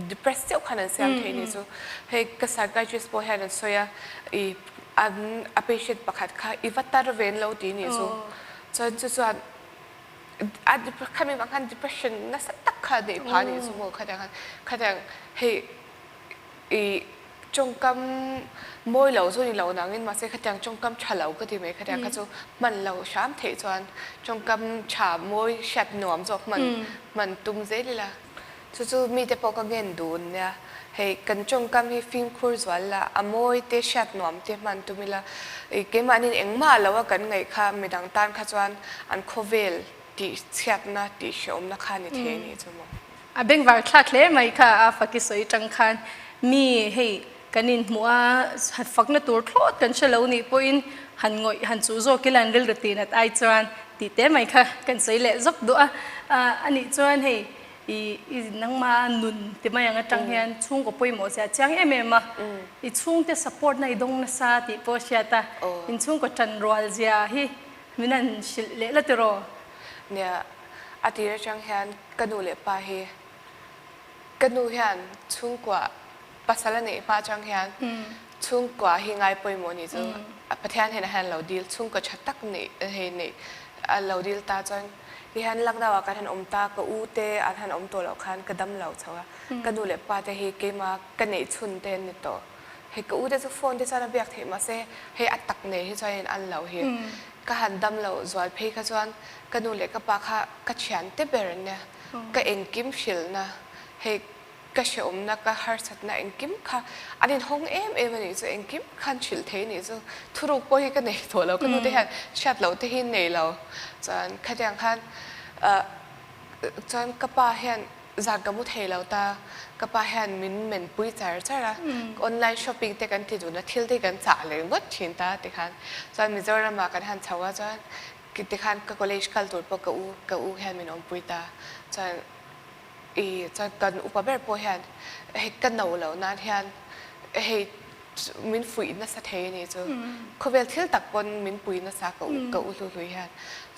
depressed khan an siam the ni so he ka psychiatrist po han soya I a patient pakhat kha ivatar ven lo ti ni so chuan kami bang khan depression na sa tak kha de pha ni so mo khatyang he trong cam môi lẩu rồi lẩu nàng in mà sẽ khát tiếng trong cam trà lẩu cái gì mấy khát tiếng khát số mình lẩu sám thể choan trong cam trà môi sạch nóm rồi mình tung dễ đi là chú mi te po cái gen đun nha hay cần trong cam hay phim khur rồi là môi te sạch nóm te mình tung mi là cái mà nên anh mà lẩu cần ngày khá mình đang tan khát choan ăn khovel thì sạch na thì shom na khá ni thế này chú mong เบ่งวาร์คลาเคลไม่ค่ะฟักกิสวยจังคันมีให้กันนินมัวหัดฟักนตัวคลอดกันเชลล์นี่พออินหันงอยหันจูโจกิลันเริลรตีนัดไอจวนตีเต้ไม่ค่ะกันสวยเละจกดัวอันนี้จวนให้อีนังมาหนุนที่มาอย่างจังเฮียนช่วงก็ป่วยหมดเสียจังเอ็มมาอีช่วงที่ support ในดงนัสติโพเชียตาอีช่วงก็จันรัวเสียฮีมินันชิลเละละตัวเนี่ยอาทิตย์จังเฮียนกันดูเละปาฮีกันดูเฮียนช่วงกว่าภาษาละเนี่ยปาจังเฮียนช่วงกว่าฮิงไงป่วยหมดนี่จูประเทศเห็นอาหารเราดีช่วงก็ชัดตักนี่เห็นนี่เราดีตาจังที่ฮันลักดาวกันฮันอมตาก็อูเตอันฮันอมตัวเราคันก็ดำเราเช่ากันดูเล็บปาเตเฮเกมากันเนชุนเตนนี่ต่อเฮก็อูเตสุฟอนที่ฉันเบียกเทมาเซเฮอัตตักเนที่ใจอันเราเฮก็หันดำเราจวนเพก็จวนกันดูเล็กก็ปาค่ะก็เฉียนเตเบรนเนี่ยก็เอ็งกิมชิลนะเฮก็เชื่อมนักก็ฮาร์สัตนะเอ็งกิมค่ะอันนี้ห้องเอ็มนี่จะเอ็งกิมคันชิลเทนี่จะทุรุกไปกันเนตัวเราก็ดูที่ฮันชัดเราที่หินเนเราจวนขยันคันจนกระป๋าเห็นจากกมุทเฮเราตากระป๋าเห็นมินเหม็นปุยจ่ายใช่ไหมออนไลน์ช้อปปิ้งเด็กกันที่ดูนะทิลเด็กกันจ่ายเลยวัดชินตาติคันจนมิจฉามากันหันชาวจนกิจการก็เลชคัลตัวปกอูเห็นมินอมปุยตาจนจนกันอุปเบรปเห็นเฮกันหนาวแล้วนั่นเห็นเฮมินฝุ่ยนัสเทนี่จูเขาเวลทิลตักปนมินปุยนัสกอูลุยเห็น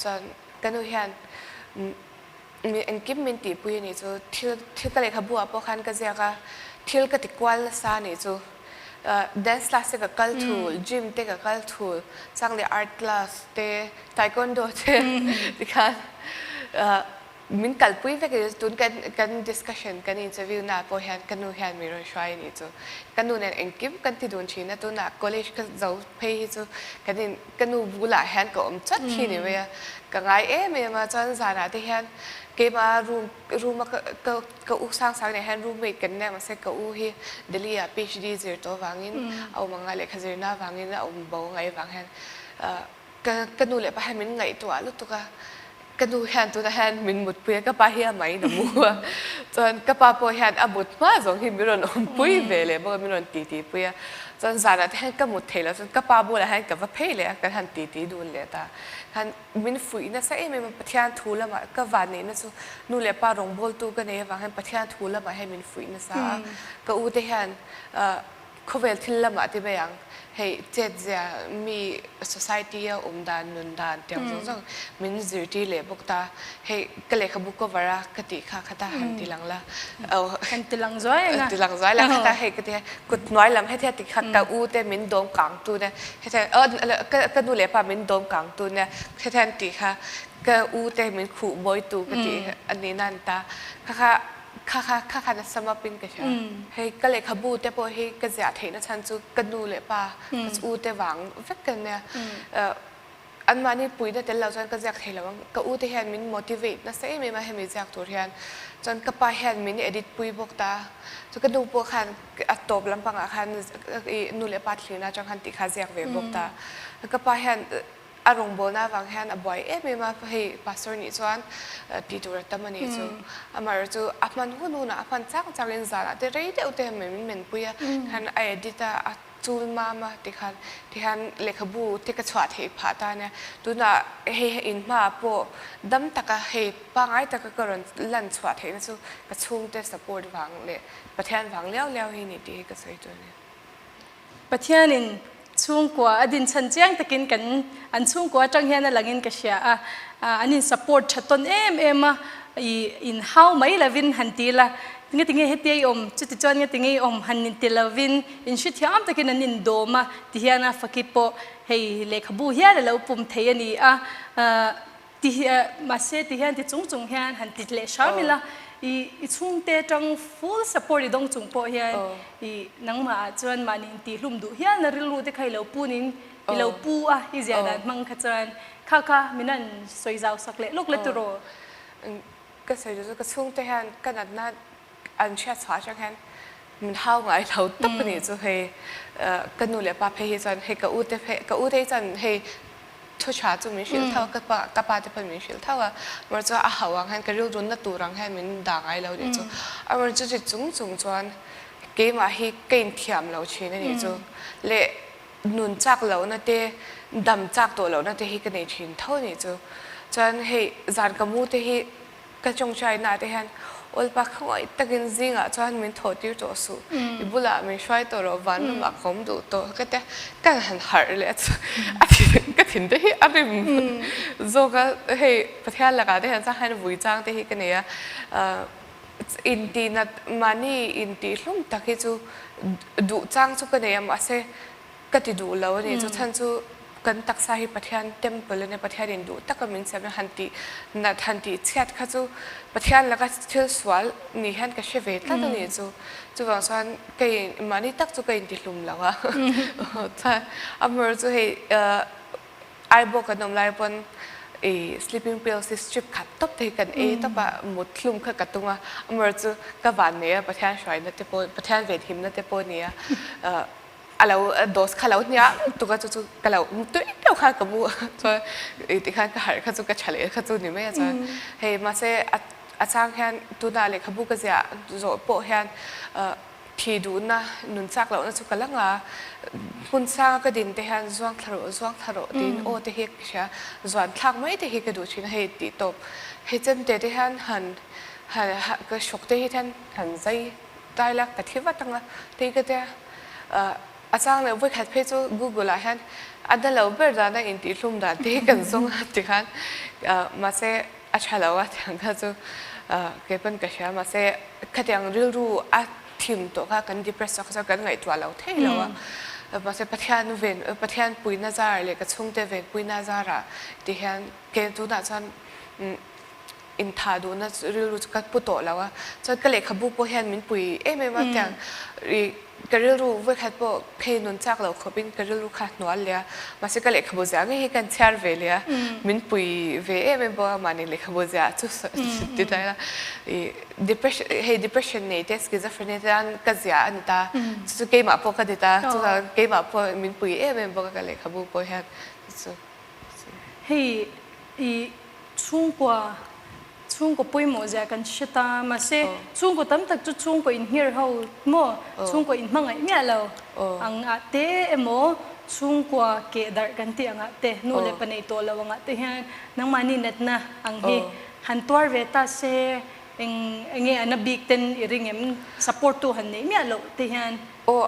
จนกันดูเห็นมีอันกิมมินตีปุยนี่จูที่ก็เลยขบัวพอคันก็จะก็ที่ก็ติดกวาลซานี่จูdance class ก็กัลทูจิมเตก็กัลทูสังเลย art class เตไทควันโดเตดิคันมินกัลปุยเวก็ตุนกัน discussion กัน interview น่ะพอเห็นกันนูเห็นมีรอยช่วยนี่จูกันนูเนี่ยอันกิมกันที่โดนชี้นะตัวน่ะ college ก็จะเพย์จูกันนูบุหรี่เห็นก็อมจัดที่นี่เว้ยก็ไงมีมาจนสานาที่เห็นเก็บมารูมมาก็อุสร้างเนี่ยเห็นรูมเมทกันเนี่ยมาเสกก็อูฮีเดลี่อะ PhD เจอตัววางินเอามังงะเล็กขจิรน่าวางินเอาบ่ไงวางเห็นก็นูเล็บไปให้มินไงตัวลูกตัวก็ดูเห็นตัวเห็นมินหมดเพื่อก็ไปเฮียไหมหนูมัวจนก็ไปพอเห็นอาบุตรมาส่งหิมิรอนอมปุยเวเลยบอกมิรอนตีเพื่อจนสารที่เห็นก็หมดเทแล้วจนก็ไปบัวแล้วเห็นก็ว่าเพลเลยกันหันตีดูเลยตาหันมินฝุ่ยนะใช่ไหมมันปะเทียนทูแล้วมาก็วันนี้นะสู้นู่นเลยป้ารองบอลตู้กันเนี่ยวางให้ปะเทียนทูแล้วมาให้มินฝุ่ยนะซะก็อูที่เห็นเขาเวลที่ละมาที่ไปยังให้เจ็ดจะมี society ดานนุนดานเดี๋ยวจังมินจิตเลยบอกตาให้ก็เลยขบุกก็วาระกติค่ะคตาหันตีหลังละหันตีหลังจ้อยนะตีหลังจ้อยแล้วคตาให้ก็ที่กดน้อยลำให้ที่ติดขัดกับอูแต่มินโดมกลางตัวเนี่ยให้แทนก็ดูเลยป่ะมินโดมกลางตัวเนี่ยให้แทนตีค่ะก็อูแต่มินขู่บอยตัวก็ตีอันนี้นั่นตาค่ะนะสมาปิงกันใช่ให้ก็เลยขบูแต่พอให้ก็จะเห็นนะฉันจูกันดูเลยป่ะอูแต่หวังเวกันเนี่ยอันมานี่ปุยแต่เราจนก็จะเห็นแล้วว่าก็อูแต่เห็นมิน motivate นะใช่ไหมมาให้มินจากตัวเรียนจนก็ไปเห็นมิน edit ปุยบอกตาจนก็ดูพวกคันอัดตบลำพังอาคันนูเลยป่ะทีนะจังคันติขาเสียงเวบอกตาแล้วก็ไปเห็นอารมณ์โบนาวังเห็นบ่อยมีมาให้พาสเตอร์นี่ชวนตีตัวรัตมันนี่จูมาร์จูอัพมันหุ่นหุ่นอัพมันจังอินซาละแต่เรื่องเดียวแต่เหมือนปุยคันไอเดียจูลมาที่คันเล็กบูที่กระชวดให้ผ่าตาเนี่ยดูน่ะให้อินมาพอดำตะกะให้ปังไอตะกะกรณลันชวดให้นะจูกระชุ่มแต่สปอร์ตวังเลยประเทศวังเลี้ยวให้นี่ดีก็สวยตัวเนี่ยประเทศนึงช่วงกว่าอดินชันเจียงตะกินกันอันช่วงกว่าจังเฮียนหลังอินกษยาอันนี้ support ชัดต้นอินเฮาไม่ละวินหันตีละงี้ติงเฮตีอมจุดจวนงี้ติงอมหันนินตีละวินอินชุดที่อ้อมตะกินอันนินโดมาที่เฮียนะฟักกิโปเฮเล็กบูเฮียแล้วปุ่มเทียนี่ที่มาเสที่เฮียที่จงเฮียหันติเลชามิละอีช่วงเตจัง full support ดงจุงโปเฮียนังมาจวนมานินตีลุ่มดูเฮียนริลูที่ใครเราปูนินเราปูอีเสียดันมังขจรข้ามินันสวยเจ้าสักเล็กลูกเล็กตัวก็ใส่ดูก็ช่วงเตหันขนาดนั้นอันเชื่อสวาจังเห็นมันเท่าไงเราตับปนี่จะให้กันนูเลยป่ะเพย์จันให้กับอูเตจันให้ ทุชาจุมิชิลเท่ากับปาที่เป็นมิชิลเท่าว่ามันจะอาหารให้กระดิ่งรุนนัตูรังให้มันด่างไอเราเนี่ยจูมันจะจุงจวนเกมให้เกินเทียมเราเช่นนี้จูเละนุนจักเรานั่นเตดำจักตัวเรานั่นเตให้กันในชินเท่านี้จูจนให้จานกมูเตให้กระจงใจน่าเตหันอุลปักเขาไอ้ตะกินจริงอ่ะจนมันถอดที่ตัวสูอีบุละมันช่วยตัวเราวันมาคมดูตัวก็แต่กันหันหาเลยจูอาทิตย์ก็ถึงได้อะไรโจก็ให้ประเทศละกันได้เห็นจะให้วิจารณ์ที่กันเนี่ยอินดีนัดมันนี่อินดีลุ่มตะกี้จูดูจ้างจูกันเนี่ยมาเสก็ติดูแล้วเนี่ยจูท่านจูกันตักสาหิปัทยานเต็มไปเลยในปัทยานดูตักก็มินเสียเป็นหันตีเชียดข้าจูปัทยานแล้วก็เชื่อสวลนี่หันก็เชฟเวตแล้วเนี่ยจูบางส่วนก็มันนี่ตักจูก็อินดีลุ่มแล้วอ่ะถ้าอเมริกาให้ไอบอกกันนมลายบนsleeping pills สตริปขัดตบที่กันตบหมดลุ่มขึ้นกับตัวอเมริกาก็วันนี้ประเทศช่วยนั่นเตปนประเทศเวทีนั่นเตปนเนี่ยอะไรโดสขลุ่มเนี่ยตัวก็จะขลุ่มตัวเดียวกันกับมัวตัวที่ข้างก็หายข้าจะก็เฉลี่ยข้าจะนี่ไม่ใช่เฮ้มาเสอาจารย์แค่ตัวนั่นเลยขบุกจะโจโปแค่ที่ดูนะนุนจักเราเนี่ยจุกลังอ่ะปุ่นสร้างก็ดินที่ฮันจวงทะลุดินโอที่เฮกเชียจวนทางไม่ที่เฮกดูชินเฮติตบเฮจันเดที่ฮันก็ชกที่ฮันใจได้ละแต่ที่ว่าตั้งที่ก็เดอาจารย์เนี่ยวิเคราะห์เพจกูเกิลฮันอันนั้นเราเปิดร้านอินทิลุ่มร้านที่กันส่งที่ฮันมาเสอาชาลาวะที่ฮันก็จะเก็บเป็นกระเช้ามาเสขัดยังรู้ทีมตัวกัน depressed ก็จะกันไงตัวเราเท่แล้วอ่ะมาเสประเทศเวนประเทศปุยนาซาร์เลยก็ช่วงเดเวนปุยนาซาร์ที่เห็นเกณฑ์ตัวนั้นฉันอินทาดูนั่นรู้จักปุตโตแล้วอ่ะฉันก็เลยขบุปเห็นมินปุยไม่ว่าแต่ก็รู้ว่าแค่พวกเพนนจักเราเขาเป็นก็รู้ขาดนวลเลยมาเสก็เลยขบุจะไม่ให้กันเชียร์เวเลยมินปุยเวไม่บอกมันเลยขบุจะทุกสิ่งที่ได้ละdepression ให้ depression เนี่ย schizophrenia อันก็จะอันนี้ตาสุดเกมอ่ะพวกก็ดีตาสุดเกมอ่ะพวกมินปุยไม่บอกก็เลยขบุปเห็นให้ช่วงกว่าปุยโมจะกันชิตามาเสช่วงกว่าตั้มตักจุดช่วงกว่าอินเฮียร์เขาโมช่วงกว่าอินมังไงเมียเราอังอาเตะโมช่วงกว่าเกดาร์กันที่อังอาเตะนู่นเลยปนในตัวเราอังอาเตะฮันนังมานี่เน็ตนะอังเฮหันตัวเวตาเสเองเงี้ยนับบิ๊กเต็นอีริงเอ็ม support ตัวหันนี่เมียเราเตะฮัน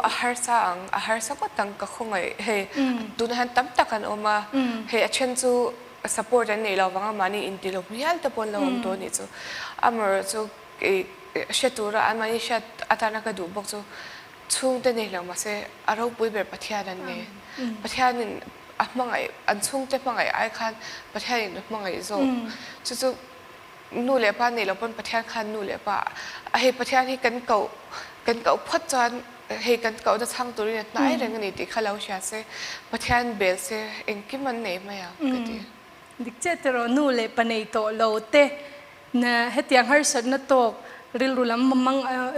อาหารสักก็ตั้งก็คงไงเฮ้ดูนะฮันตั้มตักกันออกมาเฮ้เช่นจูsupport อันนี้เราว่ามันนี่อินทิลูกมีอันตะปนเราตัวนี้จูอเมริกาเชตูระอันมันนี่เชตอัตานักดูบอกจูช่วงเดือนนี้เรามาเสอารมณ์ปุยแบบประเทศนั้นเนี่ยประเทศนี้อันมังไงอันช่วงเจ็บมังไงไอ้คันประเทศนี้มังไงจูนู่นเลยป่ะนี่เราเป็นประเทศคันนู่นเลยป่ะเฮ้ประเทศที่กันเก่าพัดจนเฮ้กันเก่าจะทั้งตัวนี้น่าไอ้เรื่องนี้ที่เขาเล่าเชื่อเสประเทศเบลเสเองกี่มันเนี่ยไม่อะก็ดีดิเจตโรนูเลปนัยโตโลเตนะเฮตียงฮาร์สันนตกริลรุลัมมัง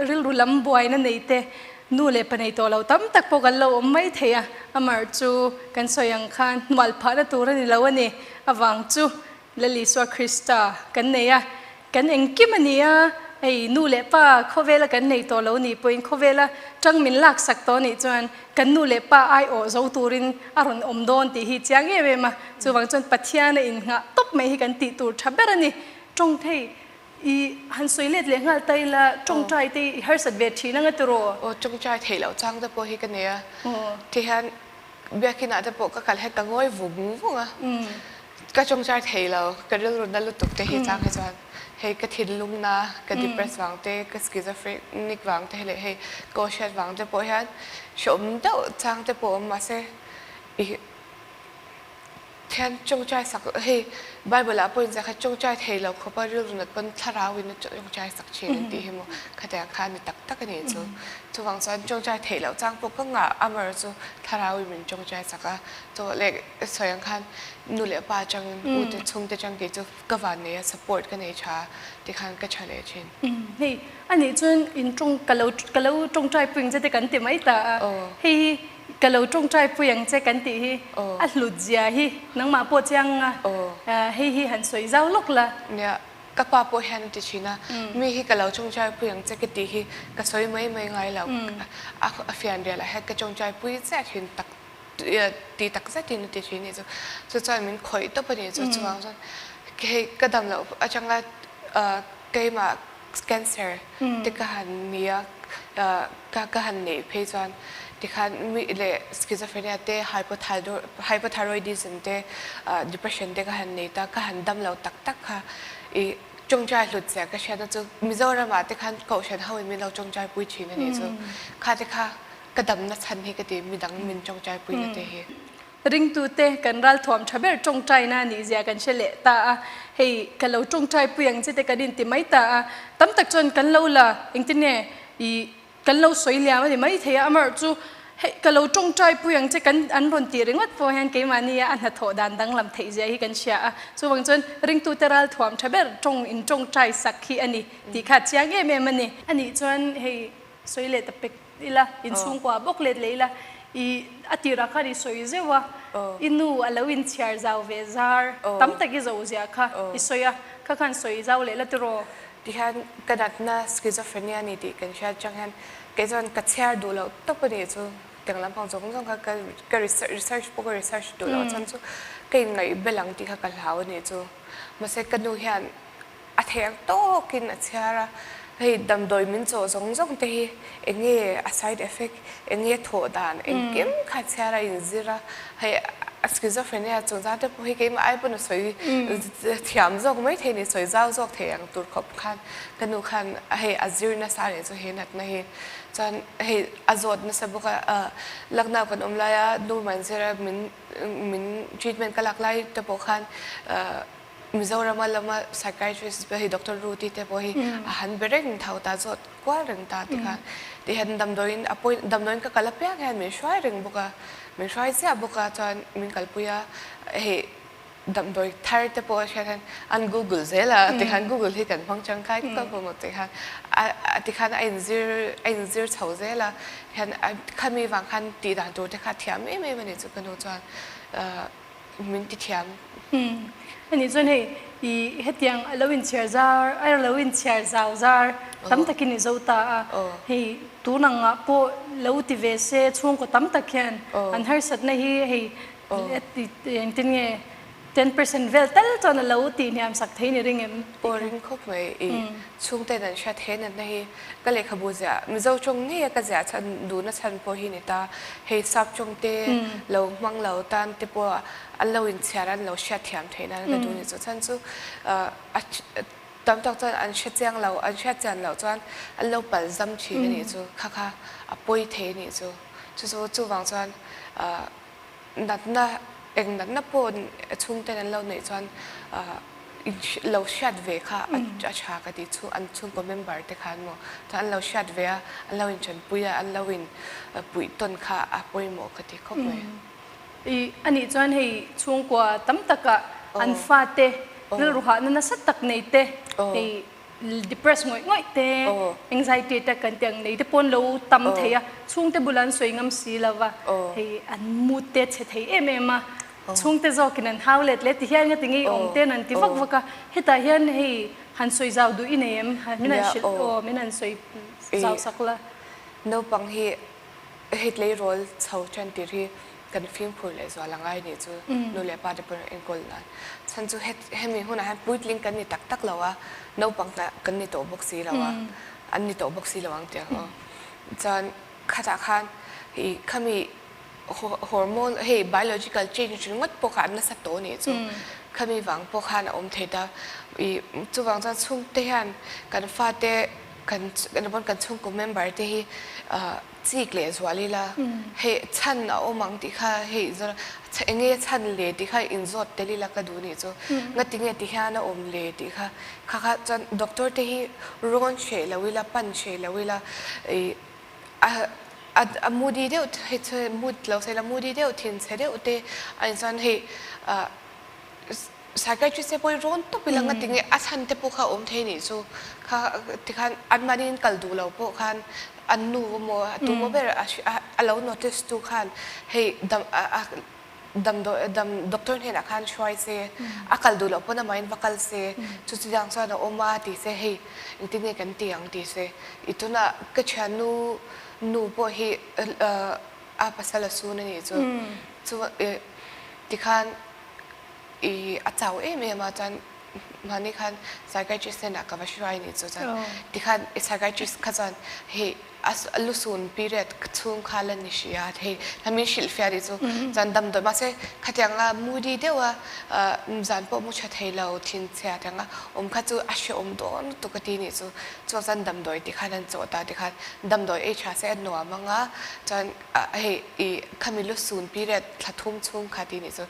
ริลรุลัมบวยนั่นเองเตนูเลปนัยโตเราตั้มตักปกันเราไม่เทียอามาจูกันสยังคันวัลพาร์ตัวนี่เราวันนี้อวังจูเลลิสวาคริสตากันเนี่ยกันเองกิมันเนี่ยไอ้นูเลป้าเขาเวลากันในตัวเรานี่พอเองเขาเวลาจังมินลักสักตัวนี่จวนกันนูเลป้าไอโอเจ้าตูรินอารมณ์อมโดนตีฮิจางเอเวมาจวนจนปัจจัยในอินงะตบไม่ให้กันตีตูชับเบรนี่จงเทอีฮันสวยเล็ดเลี้ยงอะไรละจงใจตีฮาร์สัตเวทีนั่งตัวจงใจเทเหล่าจังแต่พอให้กันเนี่ยที่ฮันเบียกินาแต่พอก็การให้กังวลวุ่นวุ่งอ่ะก็จงใจเทเหล่าก็เรื่องรุ่นนั้นรุ่นตุกเตะให้จังให้จวนเฮ้ก็ทินลุงนะก็ดิเพรสวังเต้ก็สกิซอฟรีนิกวังเต้เลยเฮ้ก็เชิดวังเต้พอเห็นชมเต้าจังเต้พอมาเสอีแทนจงใจสักเฮ้ใบเวลาปุ่นจะให้จงใจเทเราเขาไปเรื่องนั้นเป็นทาราวินจงใจสักเชนดีให้หมดขณะการนี่ตักกันนี่จูทุกวันจันจงใจเทเราจังพวกก็งาอเมริกาทาราวินจงใจสักตัวเล็กสวยคันนู่นเลยป้าจังอุตชงแต่จังกิจก็วันนี้ support กันในชาที่คันก็เฉลี่ยเช่นเฮ้อันนี้จนอินจงกะเลาจงใจปุ่นจะได้กันเต็มไอ้ตาเฮ้ก กะโลจงใจปุยังเจกันตีฮีอัหลุดเจียฮีนังมาปวดจังฮีหันสวยเจ้าลูกละเนี่ยกับป้าปวดแฮนติชินะมีฮีกะโลจงใจปุยังเจกันตีฮีกะสวยไม่ไงแล้วเฟียนเดียละให้กะจงใจปุยเจหินตักตีตักเจตินติชินี่จะจะมันคอยตัวปนี่จะวางจนให้กระดำแล้วอาจารย์เกย์มาcancer ที่กหันเนี้ยกหันเนยเพย์จวนที่ขันมีเลย schizophrenia เตะ hypothyroidism เตะ depression เตะกหันเนยตากหันดำแล้วตักค่ะอีจงใจหลุดเสียก็เช่นนั้นจูมิโซรามาที่ขันเก่าเช่นเขามีเราจงใจปุยชีนั่นเองจูค่ะที่ค่ะกระดำนัดชันให้กระดีมีดังมินจงใจปุยนั่นเองริงตูเตกันรัลทวมชาเบลจงใจน่านี่เสียกันเฉลตาให้กันเราจงใจปุยังจิตกันดินติไม่ตาตั้มตักจนกันเราละอิงติเนี่ยอีกันเราสวยเลี้ยมันไม่เทียมารจูให้กันเราจงใจปุยังจิกันอันรอนตีริงวัดพอเห็นเกมานี่อันหัดโถดันดังลำเทียเสียให้กันเชียจูบางจนริงตูเตรัลทวมชาเบลจงใจสักขีอันนี้ที่ขาดเชียงเอมันนี่อันนี้จนให้สวยเล็ดตะเป็กอีละอินสูงกว่าบกเล็ดเลยละอีอติราคาดิสวยเจ้าวะอินูอลาวินเชียร์เจ้าเวซาร์ตั้มตะกี้เจ้าเสียค่ะอิสวยค่ะคันสวยเจ้าเลยละตัวดิฉันกระดับน่า schizophrenia นี่ดิกันเชื่อจังฮันเกี่ยวกับกัดเชียร์ดูแล้วต้องไปเนี่ยจูแต่งลำพังจงก็ research พวก research ดูแล้วฉันจูก็ยังไงเบลังที่เขากันแล้วเนี่ยจูมาเสกกันดูเห็นอัธยาโตกินอัธยาระให้ดำโดยมินโจจงเตะเองเงี้ย side effect เองเงี้ยโถดานเองเก็มขัดเชียร์อินซิระให้schizophrenia จงจะได้พวกเกมไอ้ปุ่นสวยเทียมจงไม่เทนี่สวยเจ้าจงเทียงตัวขบคันกันดูคันให้อาซิร์น่าสารเนี่ยจะเห็นนัดนะให้จนให้อาจน่าสบุกลักนากันลายดูมันเสียมิน treatment ก็หลากหลายแต่พวกคันมิโซรามาลมา psychiatrist ไปให้ด็อกเตอร์รูที่แต่พอให้อาหารเบรกเท่าตาจดกว่าเรื่องตาที่ค่ะที่เห็นดำโดยดำโดยก็กลับไปยังเห็นมีช่วยเรื่องบุกมีช่วยเสียบุกจนมีกลับไปให้ดำโดยทาร์แต่พอเช่นอัน Google เสียละที่ค่ะ Google ที่กันฟังจังไก่ก็พอหมดที่ค่ะที่ค่ะไอ้ซิร์ชเขาเสียละเห็นข้ามีบางคันตีด่านตัวที่ค่ะเทียมไม่มันนี่จะกันจนมินติเทียมอันนี้จนให้เฮ็ดยังลาวินเชียร์ซาร์ลาวินเชียร์ซาวซาร์ตั้มตะกินเจ้าตาให้ตัวนังอ่ะพอลาวที่เวสช่วงก็ตั้มตะเคียนอันฮาร์สัตนะให้อย่างที่เนี่ย10% เวลตัลจนลาวที่เนี่ยสักทีนี่ริงเอ็มปอริงคบไหมช่วงแต่นั้นชัดเห็นนั่นให้ก็เลยขบูเสียมิเจ้าจงนี่ก็จะฉันดูนะฉันพอหินตาให้ซับจงเตเรามังเราตันที่พออันเราอินเชียร์เราชัดเทียมเทนั้นก็ดูนี่จนจู่ตามตัวจนอันชัดเจนเราจนอันเราปัจจัมชีนี่จู่ค่ะปอยเทนี่จู่วางจนนัดน่ะเองนัดน่ะปนช่วงแต่นั้นเราเนี่ยจนเราชัดเวค่ะอาชากันที่ช่วงอันช่วงก็เมมเบอร์ที่ขันมั้งถ้าอันเราชัดเวะอันเราอินฉันปุยอันเราอินปุยต้นค่ะปุยหมอกกันที่ครบเลยอันนี้จวนให้ช่วงกว่าตั้มตะกะอันฟาเตหรือรู้หานั่นสัตตักในเตให้ depress ง่อยเต anxiety ตะกันเตียงในที่ปนเราตั้มเทียช่วงเตบุลันสวยงามสีละวะให้อันมูเตเฉยเอเมมาช่วงเตจอกินันฮาวเล็ดเฮียนก็ติงไอองเตนันที่ฟักเฮตาเฮียนให้หันสวยเจ้าดูอินเอมมินันชิลมินันสวยเจ้าสักละโนบังเฮตเลยโรลเช่าจันทีที่กันฟิล์มพูดเลยส่วนหลังไอ้เนี่ยจู่นูเล่ป้าจะเป็นเอ็นกอลนั้นฉันจู่เฮ็ดมีหุ่นให้พูดลิงกันนี่ตักแล้วว่าโนบังกันนี่โตบ็อกซี่แล้วว่าอันนี้โตบ็อกซี่แล้วอังเดียวจนข้าจากขันข้ามีฮอร์โมนให้ biological change จนงัดพวกขันนั่นสัตว์โตนี่จู่ข้ามีหวังพวกขันเทดาจู่หวังจะช่วงเตี้ยนกันฟาเตกันบนกันช่วงกูเมมเบอร์ที่จีกเลยสวาลีละเฮชันเอามังที่ข้าเฮจะเองเงี้ยชันเลยที่ข้าอินซอดเดลิละก็ดูนี่จู่งัดที่เงี้ยที่ข้าน่ะเลยที่ข้าจนด็อกเตอร์ที่ร้อนเชลวิละปั่นเชลวิละมูดีเดียวเฮเธอมูดเราใส่ละมูดีเดียวทิ้งเสร็จเดียวเตอันสันเฮpsychiatrist เปย์ร้อนตัวเป็นงัดที่เงี้ยอาชันเตปุข้าเทนี่จู่ข้าที่ข้าอันมาดินกัลดูเราพวกขัน อันนู้โมตัวโมเบอร์เราโน้ติสตัวขันให้ด็อกเตอร์เห็นอาการช่วยเสียอาการดูแลพนักงานวัคซีนจุดที่ดังส่วนออกมาที่เสียให้อินทิเนี่ยกันเตียงที่เสียอีตัวน่ะก็เชื่อนูพอให้ภาษาละสูนั่นเองจู่ที่ขันอาจารย์มีมาจันมันนี่ขัน psychiatrist เนี่ยก็ว่าช่วยนี่จู่จันที่ขัน psychiatrist ขันให้ ลุสุนปีเรตทุ่งขาลันนิชยาเฮ้ยทำมิชิลฟิอาริจูจันดำโดยมาเสขัดยังมูดีเดียวจันพอมุชเทลาทิ้งเสียยังขัดจูอาชีพโดนตุกตีนี่จู่จันดำโดยที่ขันนั้นจู่ตาที่ขันดำโดยชาเสนนัวมังจันเฮ้ยขามิลุสุนปีเรตทัดทุ่มทุ่งขาตีนี่จู่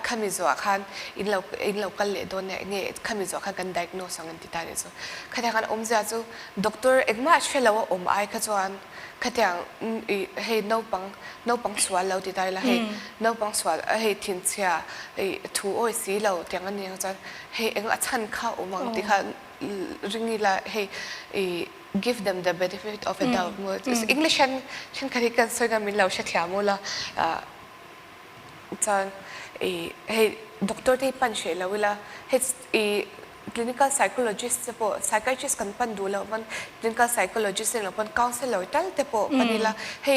ขามิจัวขันอินเรากันเลยโดนเนี่ยขามิจัวขันกัน diagnose สังเกตได้นี่จู่ขัดยังจะจู่ด็อกเตอร์เอ็กมาช่วยเราไอขจวนขัดยังให้น้องปังสวรเราที่ได้ละให้น้องปังสวรให้ทิ้งเสียถูอ้อยสีเราอย่างนั้นเนี่ยจะให้เอ็งอัดชันเข้ามังที่เขาเรื่องนี้ละให้ give them the benefit of a doubt มั้ง English ฉันคดีกันสวยงามมีเราเชื่อมั่นละจะให้ด็อกเตอร์ที่ปัญเชลาเวลาให้clinical psychologist เฉพาะ psychiatrist กันปันดูแล้วมัน clinical psychologist เนี่ยมัน counselor ตั้งแต่พอปันนี่ละให้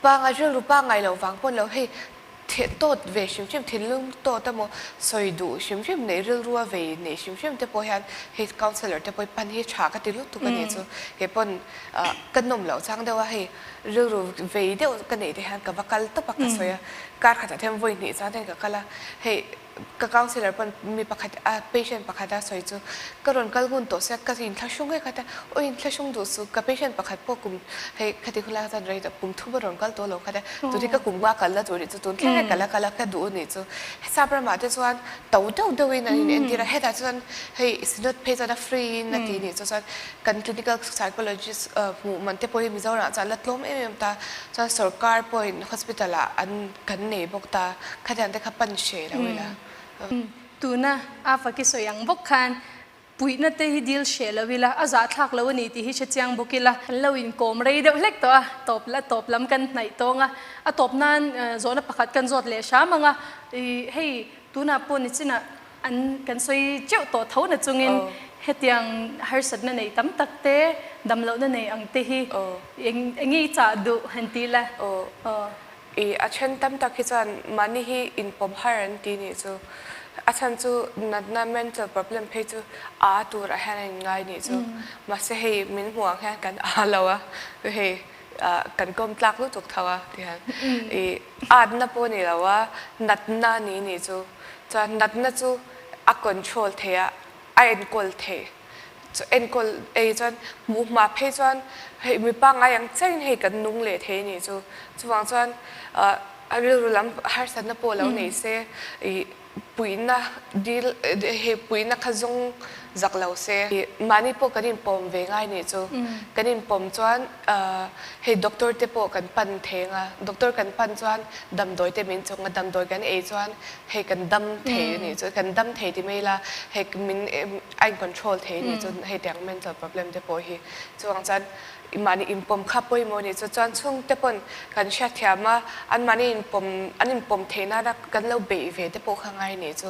บางเรื่องรู้บ้างไงเราฟังพวกเราให้โตดเวชิมทิ้งลุงโตแต่โมสอยดูชิมในเรื่องรัวเวเนี่ยชิมแต่พอเห็นให้ counselor แต่พอปันให้ฉากติลุตุกันเนี่ยจูให้ปนกันนมเหล่าจังเดียวว่าให้เรื่องรู้เวเดียวกันเนี่ยที่เห็นกับว่ากัลตปักกระสวยการขัดเทมวันนี้จังเดียวกับกัลให้ก็ counselor ปนมีปักขัดpatient ปักขัดสวยจูก็รอนกัลกุนโตเสียก็สินทช่วงให้ขัดโอ้ยทช่วงดูสุกับ patient ปักขัดพวกกลุ่มให้ขัดที่คุณล่าจันเลยแต่กลุ่มทุบรอนกัลตัวเราขัดตัวที่ก็กลุ่มว่ากันแล้วตัวนี้ตัวแค่กันแล้วก็ดูนี่จูทราบประมาณที่ส่วนตัววินัยนี่ที่เราให้ได้ส่วนให้สินดเพย์จะได้ฟรีนาทีนี่ส่วนกัน clinical psychologist มันที่พอมีเจ้าหน้าที่ลัดล้มตาส่วนสุขการพอย hospital อันกันเนี่ยบอกตาขัดยันได้ขับปัญเชแล้วเวลาตัวน่ะอาฟักกิสยังบกคันปุยนั่นเตหิดิลเชลวิลาอาจารย์ทักแล้ววันนี้ที่ฮิชเจียงบุกิละเราอินโกมเรย์เดวเล็กตัวตบล้ำกันไหนตรงตบนั้นโซนประคัดกันโซดเลชามังให้ตัวน่ะปุ่นนี่น่ะอันกันสวยเจ้าตัวเท่าน่ะจงอินเฮตียงharsatnaในตั้มตักเตดำเหล่านั้นในอังเตหิเองงี้จะดูหันตีละอาจารย์ตั้มตักที่จะมันนี่อินปมหารันตีนี่จูอาจารย์จูนัดน้า mental problem เพจูตัวระหงง่ายนี่จูมาเสียให้มินหัวแค่กันเราให้กันก้มตลักรู้จุกเท่าที่ฮันนับปนี่แล้วว่านัดน้านี่จูจะนัดน้าจูcontrol เทียencol เทียencol จนมูมาเพจนให้มีปังอย่างเช่นให้กันนุ่งเละเทนี่จูวางจนเรื่องล้ำharsatnaปแล้วนี่เสียปุยนะดิลเฮปุยนะขจงจักเหล่าเสียมันนี่พวกกันอินปมเวงไงนี่จูกันอินปมจวนเฮด็อกเตอร์เตปกันปันเทงด็อกเตอร์กันปันจวนดำโดยเตมินจงดำโดยกันจวนเฮกันดำเทนี่จูกันดำเทที่ไม่ละเฮมินไอคอนโทรลเทนี่จูเฮเตียง mental problem เตปฮีจวงจันมันอินปมขับไปโมนี่จวนช่วงเตปนกันเชื่อเทียมาอันมันอินปมเทน่ารักกันเราเบยเวเตปข้างไงนี่จ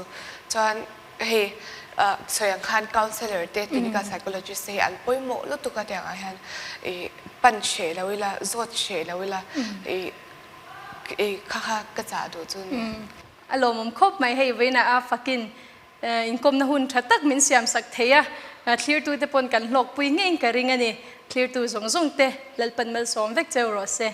วนเฮสวยงคัน counselor เตตินิกา psychologist อันป่วยหมดแล้วตุกติอย่างไรฮันปัญเชแล้วเวลาจดเชแล้วเวลาข้ากระจาดูจุนอารมณ์มันครบไม่ให้เวน่าฟักกินอินคมนะหุ่นทัดตักมินเสียมสักเทียเคลียร์ตัวเตปนกันหลอกปุยเงี้ยกันริงอันนี้เคลียร์ตัวส่งเตะเล่นเป็นเมลสอมเวกเจอร์โรเซ่